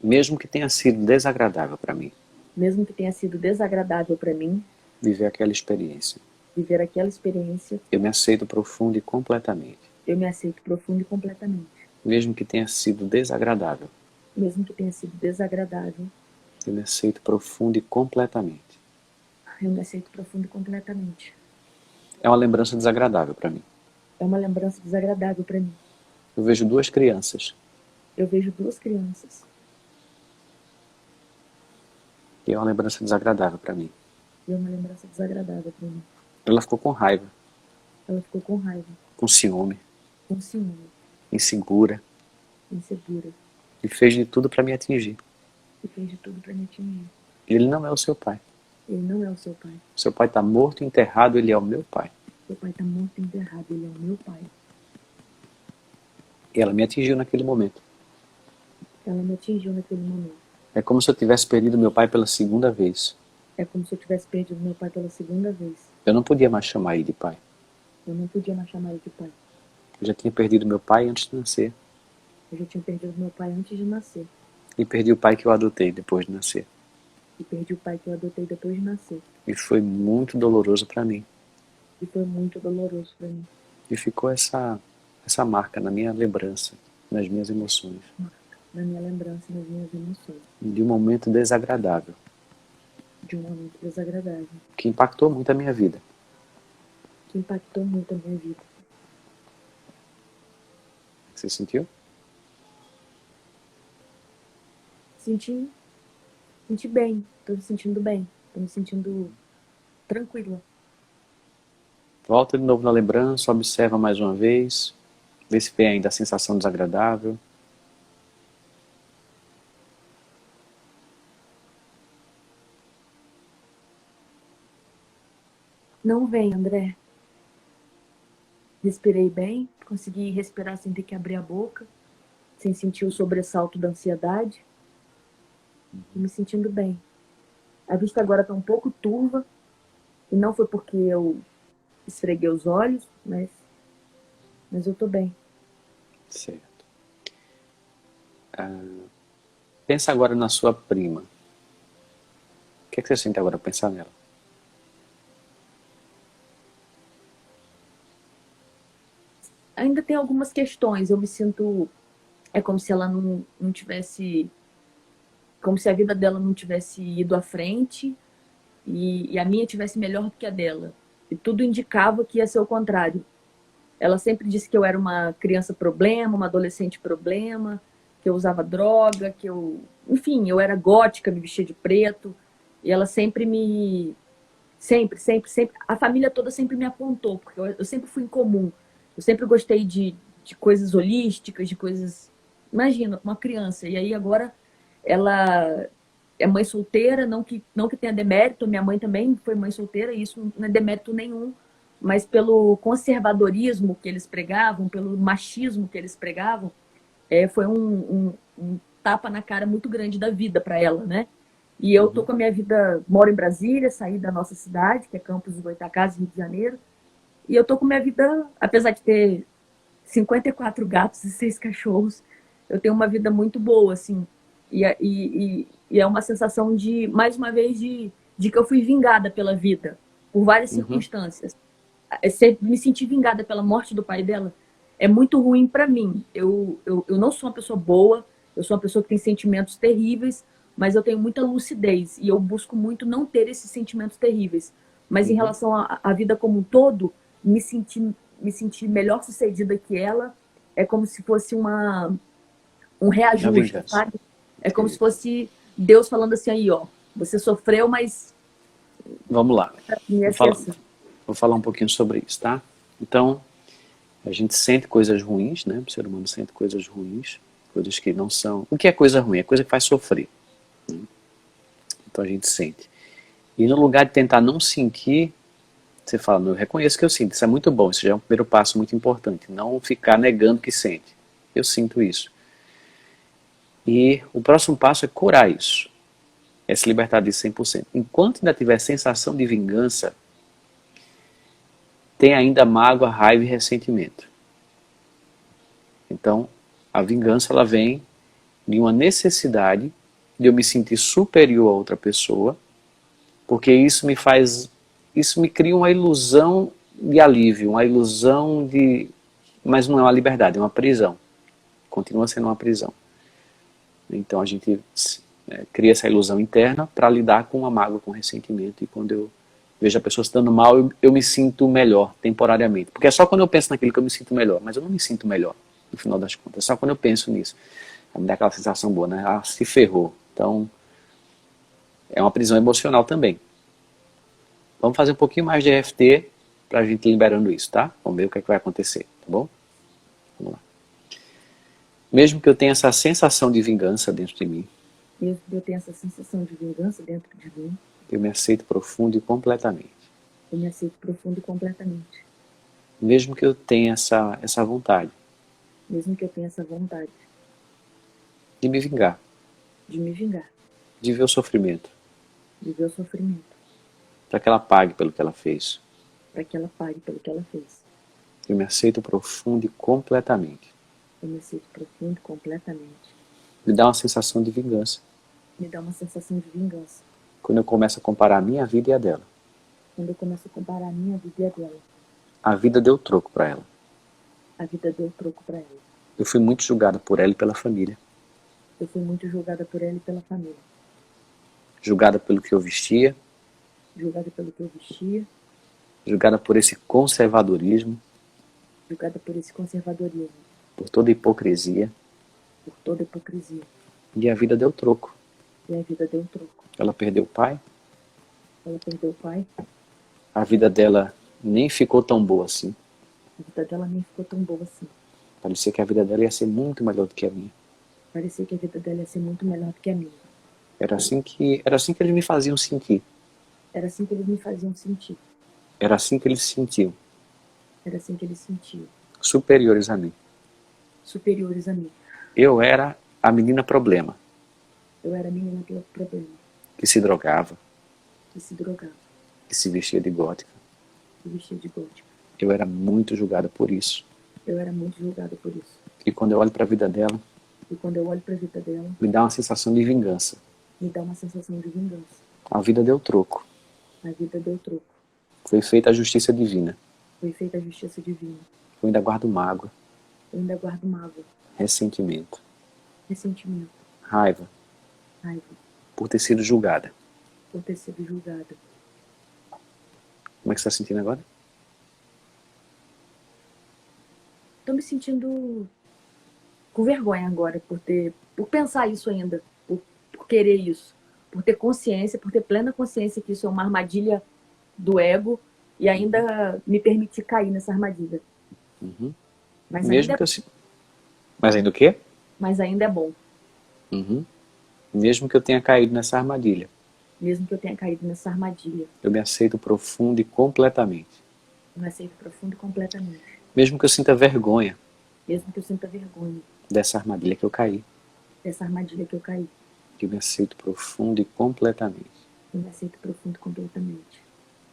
Mesmo que tenha sido desagradável para mim, Mesmo que tenha sido desagradável para mim, viver aquela experiência, viver aquela experiência, eu me aceito profundo e completamente. eu me aceito profundo e completamente. Mesmo que tenha sido desagradável, Mesmo que tenha sido desagradável, eu me aceito profundo e completamente. eu me aceito profundo e completamente. É uma lembrança desagradável para mim. É uma lembrança desagradável para mim. Eu vejo duas crianças. Eu vejo duas crianças. E é uma lembrança desagradável para mim. E é uma lembrança desagradável para mim. Ela ficou com raiva, Ela ficou com raiva, com ciúme, com ciúme, insegura, insegura, e fez de tudo para me atingir. e fez de tudo para me atingir. Ele não é o seu pai. Ele não é o seu pai. Seu pai está morto e enterrado, ele é o meu pai. Seu pai está morto e enterrado, ele é o meu pai. E ela me atingiu naquele momento. Ela me atingiu naquele momento. É como se eu tivesse perdido meu pai pela segunda vez. É como se eu tivesse perdido meu pai pela segunda vez. Eu não podia mais chamar ele de pai. Eu não podia mais chamar ele de pai. Eu já tinha perdido meu pai antes de nascer. Eu já tinha perdido meu pai antes de nascer. E perdi o pai que eu adotei depois de nascer. E perdi o pai que eu adotei depois de nascer. E foi muito doloroso para mim. E foi muito doloroso para mim. E ficou essa marca na minha lembrança, nas minhas emoções. Na minha lembrança, nas minhas emoções. De um momento desagradável, De um momento desagradável. que impactou muito a minha vida. Que impactou muito a minha vida. Você sentiu? Senti bem. Tô me sentindo bem. Tô me sentindo tranquila. Volta de novo na lembrança, observa mais uma vez, vê se vem ainda a sensação desagradável. Não vem, André. Respirei bem, consegui respirar sem ter que abrir a boca, sem sentir o sobressalto da ansiedade. E me sentindo bem. A vista agora está um pouco turva, e não foi porque eu esfreguei os olhos, mas eu estou bem. Certo. Pensa agora na sua prima. O que é que você sente agora pensar nela? Ainda tem algumas questões, eu me sinto... É como se ela não tivesse... Como se a vida dela não tivesse ido à frente e a minha tivesse melhor do que a dela. E tudo indicava que ia ser o contrário. Ela sempre disse que eu era uma criança problema, uma adolescente problema, que eu usava droga, que eu... Enfim, eu era gótica, me vestia de preto. E ela sempre me... Sempre. A família toda sempre me apontou, porque eu sempre fui incomum. Eu sempre gostei de coisas holísticas, de coisas... Imagina, uma criança. E aí agora ela é mãe solteira, não que tenha demérito, minha mãe também foi mãe solteira, e isso não é demérito nenhum, mas pelo conservadorismo que eles pregavam, pelo machismo que eles pregavam, foi um tapa na cara muito grande da vida para ela, né? E eu tô com a minha vida, moro em Brasília, saí da nossa cidade, que é Campos dos Goytacazes, Rio de Janeiro, e eu tô com minha vida, apesar de ter 54 gatos e 6 cachorros, eu tenho uma vida muito boa, assim. E é uma sensação de, mais uma vez, de que eu fui vingada pela vida, por várias circunstâncias. Me sentir vingada pela morte do pai dela é muito ruim para mim. Eu não sou uma pessoa boa, eu sou uma pessoa que tem sentimentos terríveis, mas eu tenho muita lucidez e eu busco muito não ter esses sentimentos terríveis. Mas em relação à vida como um todo, me sentir melhor sucedida que ela é como se fosse um reajuste, sabe? É como se fosse Deus falando assim, aí, ó, você sofreu, mas... Vamos lá. Ia ser assim. Vou falar um pouquinho sobre isso, tá? Então, a gente sente coisas ruins, né? O ser humano sente coisas ruins, coisas que não são... O que é coisa ruim? É coisa que faz sofrer. Né? Então a gente sente. E no lugar de tentar não sentir, você fala, eu reconheço que eu sinto, isso é muito bom, isso já é um primeiro passo muito importante. Não ficar negando que sente. Eu sinto isso. E o próximo passo é curar isso. É se libertar disso 100%. Enquanto ainda tiver sensação de vingança, tem ainda mágoa, raiva e ressentimento. Então, a vingança ela vem de uma necessidade de eu me sentir superior a outra pessoa, porque isso me cria uma ilusão de alívio, uma ilusão de... Mas não é uma liberdade, é uma prisão. Continua sendo uma prisão. Então a gente cria essa ilusão interna para lidar com a mágoa, com o ressentimento. E quando eu vejo a pessoa se dando mal, eu me sinto melhor, temporariamente. Porque é só quando eu penso naquilo que eu me sinto melhor. Mas eu não me sinto melhor, no final das contas. É só quando eu penso nisso. Me dá aquela sensação boa, né? Ah, se ferrou. Então, é uma prisão emocional também. Vamos fazer um pouquinho mais de EFT para a gente ir liberando isso, tá? Vamos ver o que é que vai acontecer, tá bom? Vamos lá. Mesmo que eu tenha essa sensação de vingança dentro de mim, Mesmo que eu tenha essa sensação de vingança dentro de mim, eu me aceito profundo e completamente. eu me aceito profundo e completamente. Mesmo que eu tenha essa vontade Mesmo que eu tenha essa vontade de me vingar, de me vingar, de ver o sofrimento, de ver o sofrimento, para que ela pague pelo que ela fez. para que ela pague pelo que ela fez. Eu me aceito profundo e completamente. Eu me aceito profundo e completamente. Me dá uma sensação de vingança. Me dá uma sensação de vingança. Quando eu começo a comparar a minha vida e a dela. Quando eu começo a comparar a minha vida e a dela. A vida deu troco para ela. A vida deu troco para ela. Eu fui muito julgado por ela e pela família. Eu fui muito julgada por ela e pela família. Julgada pelo que eu vestia. Julgada pelo que eu vestia. Julgada por esse conservadorismo. Julgada por esse conservadorismo. Por toda hipocrisia. Por toda hipocrisia. E a vida deu troco. E a vida deu troco. Ela perdeu o pai. Ela perdeu o pai. A vida dela nem ficou tão boa assim. A vida dela nem ficou tão boa assim. Parecia que a vida dela ia ser muito melhor do que a minha. Parecia que a vida dela ia ser muito melhor do que a minha. Era assim que eles me faziam sentir. Era assim que eles me faziam sentir. Era assim que eles se sentiam. Era assim que eles sentiam. Superiores a mim. Superiores a mim. Eu era a menina problema. Eu era a menina do problema. Que se drogava. e se drogava, e se vestia de gótica. e vestia de gótica. Eu era muito julgada por isso. Eu era muito julgada por isso. E quando eu olho para a vida dela, E quando eu olho para a vida dela, me dá uma sensação de vingança. me dá uma sensação de vingança. A vida deu troco. A vida deu troco. Foi feita a justiça divina. Foi feita a justiça divina. Eu ainda guardo mágoa, Eu ainda guardo mágoa, ressentimento, ressentimento, raiva raiva, por ter sido julgada. por ter sido julgada. Como é que você está sentindo agora? Tô me sentindo com vergonha agora por pensar isso ainda, por querer isso, por ter consciência, por ter plena consciência que isso é uma armadilha do ego e ainda me permitir cair nessa armadilha. Uhum. Mas Mesmo ainda, que eu... Mas ainda o quê? mas ainda é bom, Uhum. Mesmo que eu tenha caído nessa armadilha, mesmo que eu tenha caído nessa armadilha. eu me aceito profundo e completamente. Eu me aceito profundo e completamente. Mesmo que eu sinta vergonha Mesmo que eu sinta vergonha dessa armadilha que eu caí, dessa armadilha que eu caí. eu me aceito profundo e completamente. Eu me aceito profundo e completamente.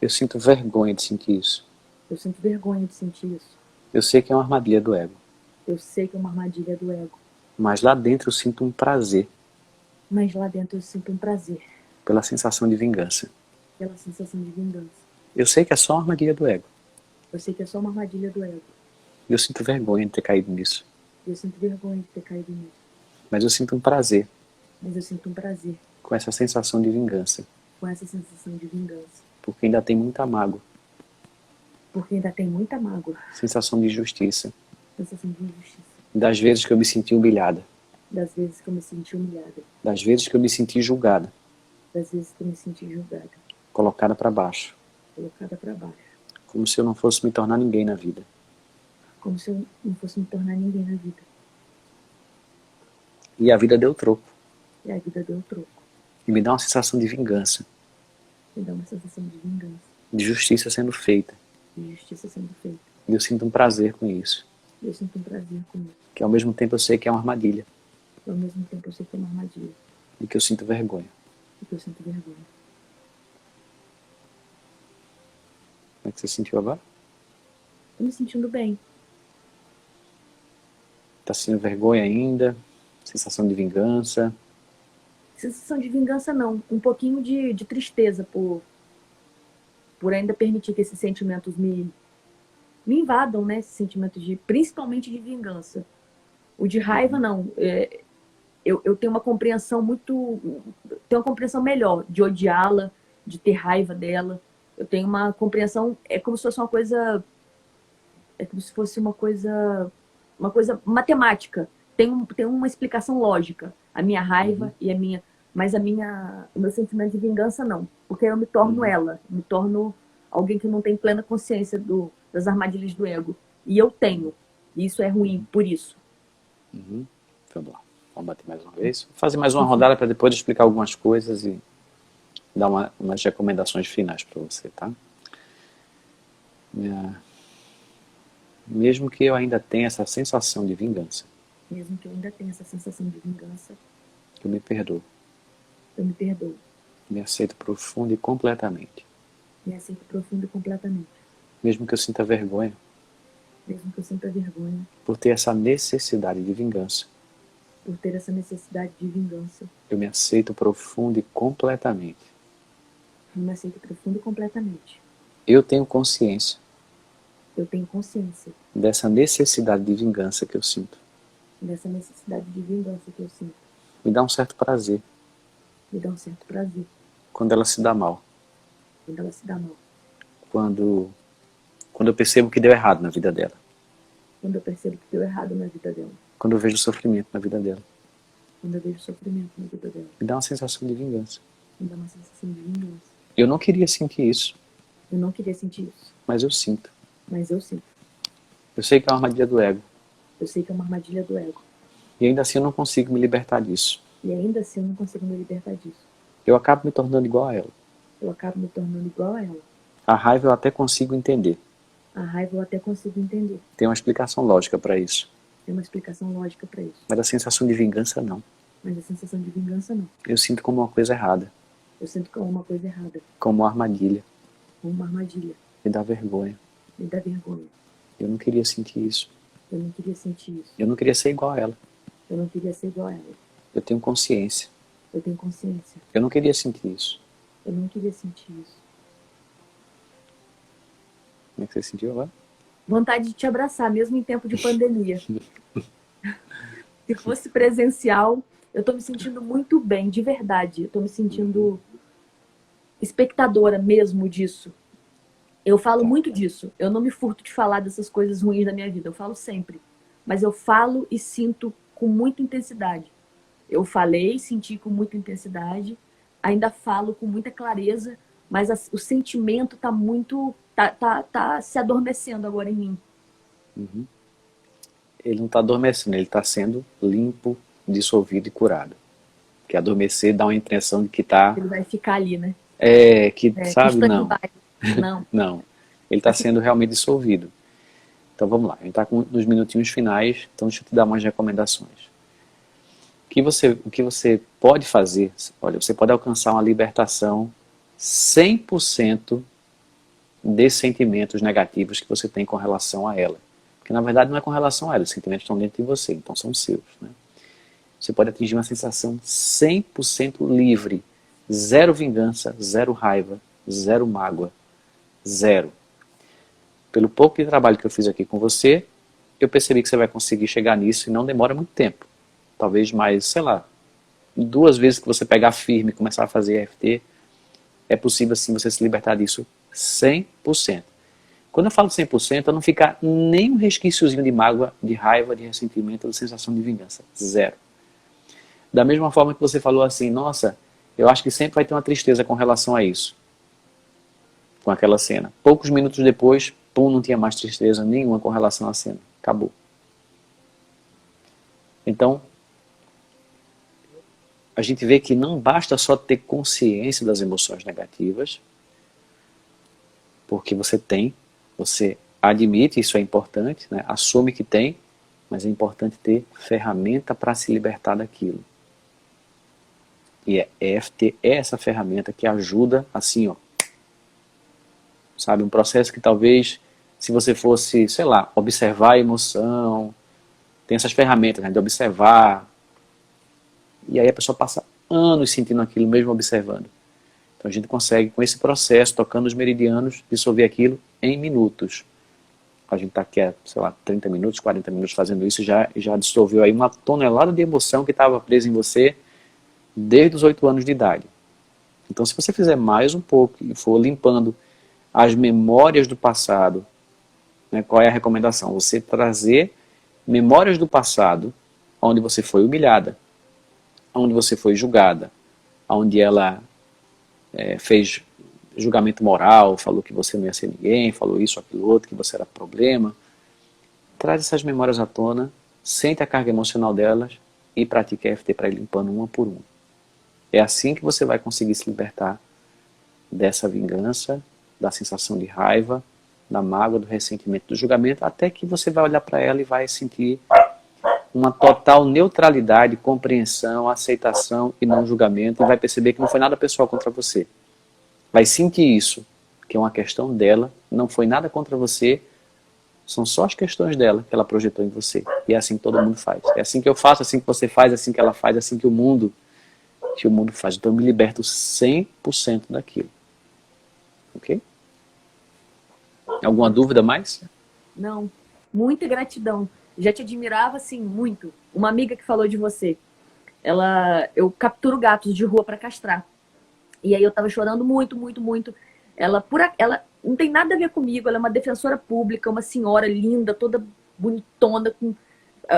Eu sinto vergonha de sentir isso. Eu sinto vergonha de sentir isso. Eu sei que é uma armadilha do ego, Eu sei que é uma armadilha do ego. mas lá dentro eu sinto um prazer Mas lá dentro eu sinto um prazer pela sensação de vingança. pela sensação de vingança. Eu sei que é só uma armadilha do ego. Eu sei que é só uma armadilha do ego. Eu sinto vergonha de ter caído nisso, Eu sinto vergonha de ter caído nisso. mas eu sinto um prazer Mas eu sinto um prazer com essa sensação de vingança, com essa sensação de vingança. porque ainda tem muita mágoa, Porque ainda tem muita mágoa, sensação de injustiça, sensação de injustiça. das vezes que eu me senti humilhada, Das vezes que eu me senti humilhada. das vezes que eu me senti julgada, Das vezes que eu me senti julgada. colocada para baixo, Colocada para baixo. como se eu não fosse me tornar ninguém na vida. Como se eu não fosse me tornar ninguém na vida. E a vida deu troco, E a vida deu troco. e me dá uma sensação de vingança, Me dá uma sensação de vingança. de justiça sendo feita. De justiça sendo feita. E eu sinto um prazer com isso, E eu sinto um prazer com isso. que ao mesmo tempo eu sei que é uma armadilha, E ao mesmo tempo eu sei que é uma armadilha. e que eu sinto vergonha. E que eu sinto vergonha. Como é que você sentiu agora? Tô me sentindo bem. Tá sentindo vergonha ainda? Sensação de vingança? Sensação de vingança não. Um pouquinho de tristeza por ainda permitir que esses sentimentos me invadam, né? Esses sentimentos principalmente de vingança. O de raiva não. Eu tenho uma compreensão tenho uma compreensão melhor de odiá-la, de ter raiva dela. Eu tenho uma compreensão, é como se fosse uma coisa, uma coisa matemática. Tem uma explicação lógica. A minha raiva e mas o meu sentimento de vingança não, porque eu me torno ela, me torno alguém que não tem plena consciência das armadilhas do ego. E eu tenho. E isso é ruim por isso. Uhum. Vamos lá. Vamos bater mais uma vez. Vou fazer mais uma rodada para depois explicar algumas coisas e dar umas recomendações finais para você, tá? Mesmo que eu ainda tenha essa sensação de vingança, Mesmo que eu ainda tenha essa sensação de vingança, eu me perdoo, eu me perdoo. me aceito profundo e completamente. Me aceito profundo e completamente. Mesmo que eu sinta vergonha Mesmo que eu sinta vergonha por ter essa necessidade de vingança, por ter essa necessidade de vingança, eu me aceito profundo e completamente. eu me aceito profundo e completamente. Eu tenho consciência Eu tenho consciência dessa necessidade de vingança que eu sinto. dessa necessidade de vingança que eu sinto. Me dá um certo prazer Me dá um certo prazer quando ela se dá mal. quando ela se dá mal. Quando eu percebo que deu errado na vida dela. Quando eu percebo que deu errado na vida dela. Quando eu vejo sofrimento na vida dela. Quando eu vejo sofrimento na vida dela. Me dá uma sensação de vingança. Me dá uma sensação de vingança. Eu não queria sentir isso, Eu não queria sentir isso, mas eu sinto. mas eu sinto. Eu sei que é uma armadilha do ego. Eu sei que é uma armadilha do ego. E ainda assim eu não consigo me libertar disso. E ainda assim eu não consigo me libertar disso. Eu acabo me tornando igual a ela. Eu acabo me tornando igual a ela. A raiva eu até consigo entender. A raiva eu até consigo entender. Tem uma explicação lógica para isso. Tem uma explicação lógica para isso. Mas a sensação de vingança não. Mas a sensação de vingança não. Eu sinto como uma coisa errada. Eu sinto que é uma coisa errada, como uma armadilha. uma armadilha. Me dá vergonha. Me dá vergonha. Eu não queria sentir isso. Eu não queria sentir isso. Eu não queria ser igual a ela. Eu não queria ser igual a ela. Eu tenho consciência. Eu tenho consciência. Eu não queria sentir isso. Eu não queria sentir isso. Como é que você sentiu agora? Vontade de te abraçar, mesmo em tempo de pandemia. Se fosse presencial, eu tô me sentindo muito bem, de verdade. Eu tô me sentindo espectadora mesmo disso. Eu falo muito disso. Eu não me furto de falar dessas coisas ruins da minha vida. Eu falo sempre. Mas eu falo e sinto com muita intensidade. Eu falei, senti com muita intensidade. Ainda falo com muita clareza. Mas o sentimento tá muito... Tá se adormecendo agora em mim. Ele não está adormecendo, ele está sendo limpo, dissolvido e curado. Porque adormecer dá uma impressão de que está... Ele vai ficar ali, né? Sabe, não. Não. Não. Ele está sendo realmente dissolvido. Então vamos lá, a gente está nos minutinhos finais, então deixa eu te dar umas recomendações. O que você pode fazer? Olha, você pode alcançar uma libertação 100% de sentimentos negativos que você tem com relação a ela. Porque na verdade não é com relação a ela, os sentimentos estão dentro de você, então são seus. Né? Você pode atingir uma sensação 100% livre, zero vingança, zero raiva, zero mágoa, zero. Pelo pouco de trabalho que eu fiz aqui com você, eu percebi que você vai conseguir chegar nisso e não demora muito tempo. Talvez mais, sei lá, 2 vezes que você pegar firme e começar a fazer EFT, é possível sim você se libertar disso 100%. Quando eu falo 100%, não ficar nem um resquíciozinho de mágoa, de raiva, de ressentimento, de sensação de vingança. Zero. Da mesma forma que você falou assim, nossa, eu acho que sempre vai ter uma tristeza com relação a isso. Com aquela cena. Poucos minutos depois, pum, não tinha mais tristeza nenhuma com relação à cena. Acabou. Então, a gente vê que não basta só ter consciência das emoções negativas, porque você admite, isso é importante, né? Assume que tem, mas é importante ter ferramenta para se libertar daquilo. E EFT é essa ferramenta que ajuda, assim, ó, sabe, um processo que talvez, se você fosse, sei lá, observar a emoção, tem essas ferramentas, né, de observar, e aí a pessoa passa anos sentindo aquilo, mesmo observando. Então a gente consegue, com esse processo, tocando os meridianos, dissolver aquilo em minutos. A gente está aqui há, sei lá, 30 minutos, 40 minutos fazendo isso, já dissolveu aí uma tonelada de emoção que estava presa em você desde os 8 anos de idade. Então se você fizer mais um pouco e for limpando as memórias do passado, né, qual é a recomendação? Você trazer memórias do passado onde você foi humilhada, onde você foi julgada, onde ela fez julgamento moral, falou que você não ia ser ninguém, falou isso, aquilo, outro, que você era problema. Traz essas memórias à tona, sente a carga emocional delas e pratique EFT para ir limpando uma por uma. É assim que você vai conseguir se libertar dessa vingança, da sensação de raiva, da mágoa, do ressentimento, do julgamento, até que você vai olhar para ela e vai sentir uma total neutralidade, compreensão, aceitação e não julgamento, e vai perceber que não foi nada pessoal contra você. Vai sentir isso, que é uma questão dela, não foi nada contra você, são só as questões dela que ela projetou em você. E é assim que todo mundo faz. É assim que eu faço, assim que você faz, assim que ela faz, assim que o mundo faz. Então eu me liberto 100% daquilo. Ok? Alguma dúvida mais? Não. Muita gratidão. Já te admirava, assim, muito. Uma amiga que falou de você. Eu capturo gatos de rua para castrar. E aí eu tava chorando muito, muito, muito. Ela não tem nada a ver comigo. Ela é uma defensora pública, uma senhora linda, toda bonitona.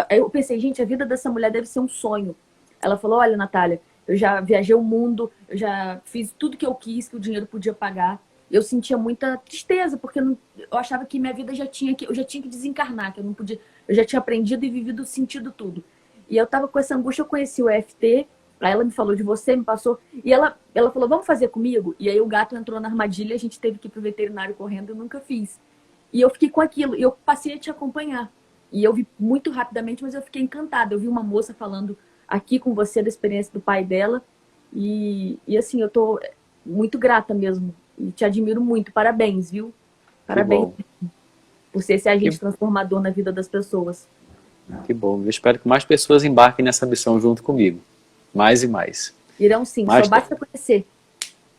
Aí eu pensei, gente, a vida dessa mulher deve ser um sonho. Ela falou, olha, Natália, eu já viajei o mundo, eu já fiz tudo que eu quis, que o dinheiro podia pagar. Eu sentia muita tristeza, porque eu achava que minha vida eu já tinha que desencarnar, que eu não podia, eu já tinha aprendido e vivido, sentido tudo. E eu tava com essa angústia, eu conheci o EFT, aí ela me falou de você, me passou, e ela falou, vamos fazer comigo? E aí o gato entrou na armadilha, a gente teve que ir pro veterinário correndo, eu nunca fiz. E eu fiquei com aquilo, e eu passei a te acompanhar. E eu vi muito rapidamente, mas eu fiquei encantada. Eu vi uma moça falando aqui com você da experiência do pai dela, E assim, eu tô muito grata mesmo. E te admiro muito. Parabéns, viu? Que Parabéns bom, por ser esse que, agente transformador na vida das pessoas. que bom. Eu espero que mais pessoas embarquem nessa missão junto comigo. Mais e mais. Irão sim, só Mais, basta conhecer.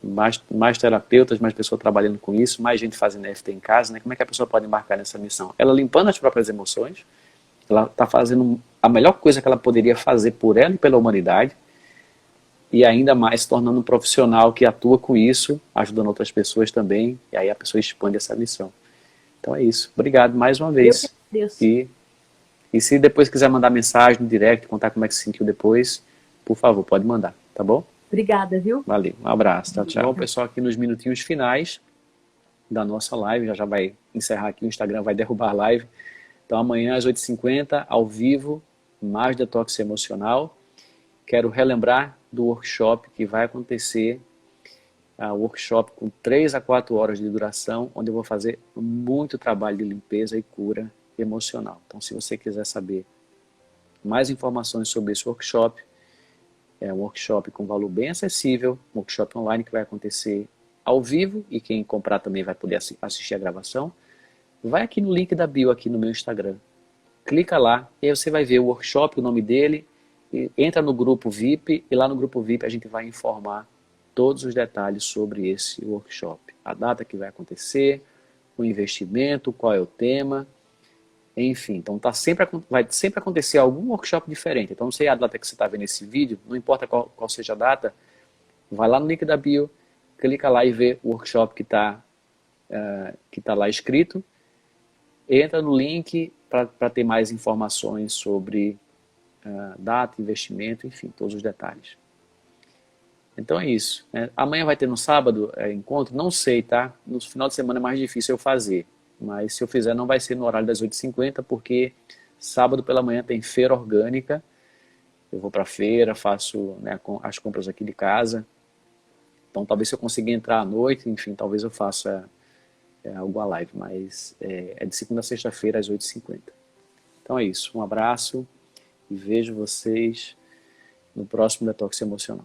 mais terapeutas, mais pessoas trabalhando com isso, mais gente fazendo EFT em casa, né? Como é que a pessoa pode embarcar nessa missão? Ela limpando as próprias emoções, ela está fazendo a melhor coisa que ela poderia fazer por ela e pela humanidade, e ainda mais se tornando um profissional que atua com isso, ajudando outras pessoas também, e aí a pessoa expande essa missão. Então é isso. Obrigado mais uma Eu que vez. agradeço. E se depois quiser mandar mensagem no direct, contar como é que se sentiu depois, por favor, pode mandar, tá bom? Obrigada, viu? Valeu, um abraço, tchau, tchau. Bom, pessoal, aqui nos minutinhos finais da nossa live, já vai encerrar aqui, o Instagram vai derrubar a live. Então amanhã às 8h50, ao vivo, mais detox emocional. Quero relembrar do workshop que vai acontecer, workshop com 3 a 4 horas de duração, onde eu vou fazer muito trabalho de limpeza e cura emocional. Então, se você quiser saber mais informações sobre esse workshop, é um workshop com valor bem acessível, um workshop online que vai acontecer ao vivo, e quem comprar também vai poder assistir a gravação. Vai aqui no link da bio, aqui no meu Instagram. Clica lá, e aí você vai ver o workshop, o nome dele, e entra no grupo VIP, e lá no grupo VIP a gente vai informar todos os detalhes sobre esse workshop. A data que vai acontecer, o investimento, qual é o tema, enfim. Então vai sempre acontecer algum workshop diferente. Então não sei a data que você está vendo esse vídeo, não importa qual seja a data, vai lá no link da bio, clica lá e vê o workshop que está lá escrito, entra no link para ter mais informações sobre data, investimento, enfim, todos os detalhes. Então é isso, né? Amanhã vai ter no sábado encontro? Não sei, tá? No final de semana é mais difícil eu fazer, mas se eu fizer não vai ser no horário das 8h50, porque sábado pela manhã tem feira orgânica, eu vou para a feira, faço, né, as compras aqui de casa, então talvez se eu conseguir entrar à noite, enfim, talvez eu faça alguma live, mas é de segunda a sexta-feira às 8h50. Então é isso, um abraço e vejo vocês no próximo Detox Emocional.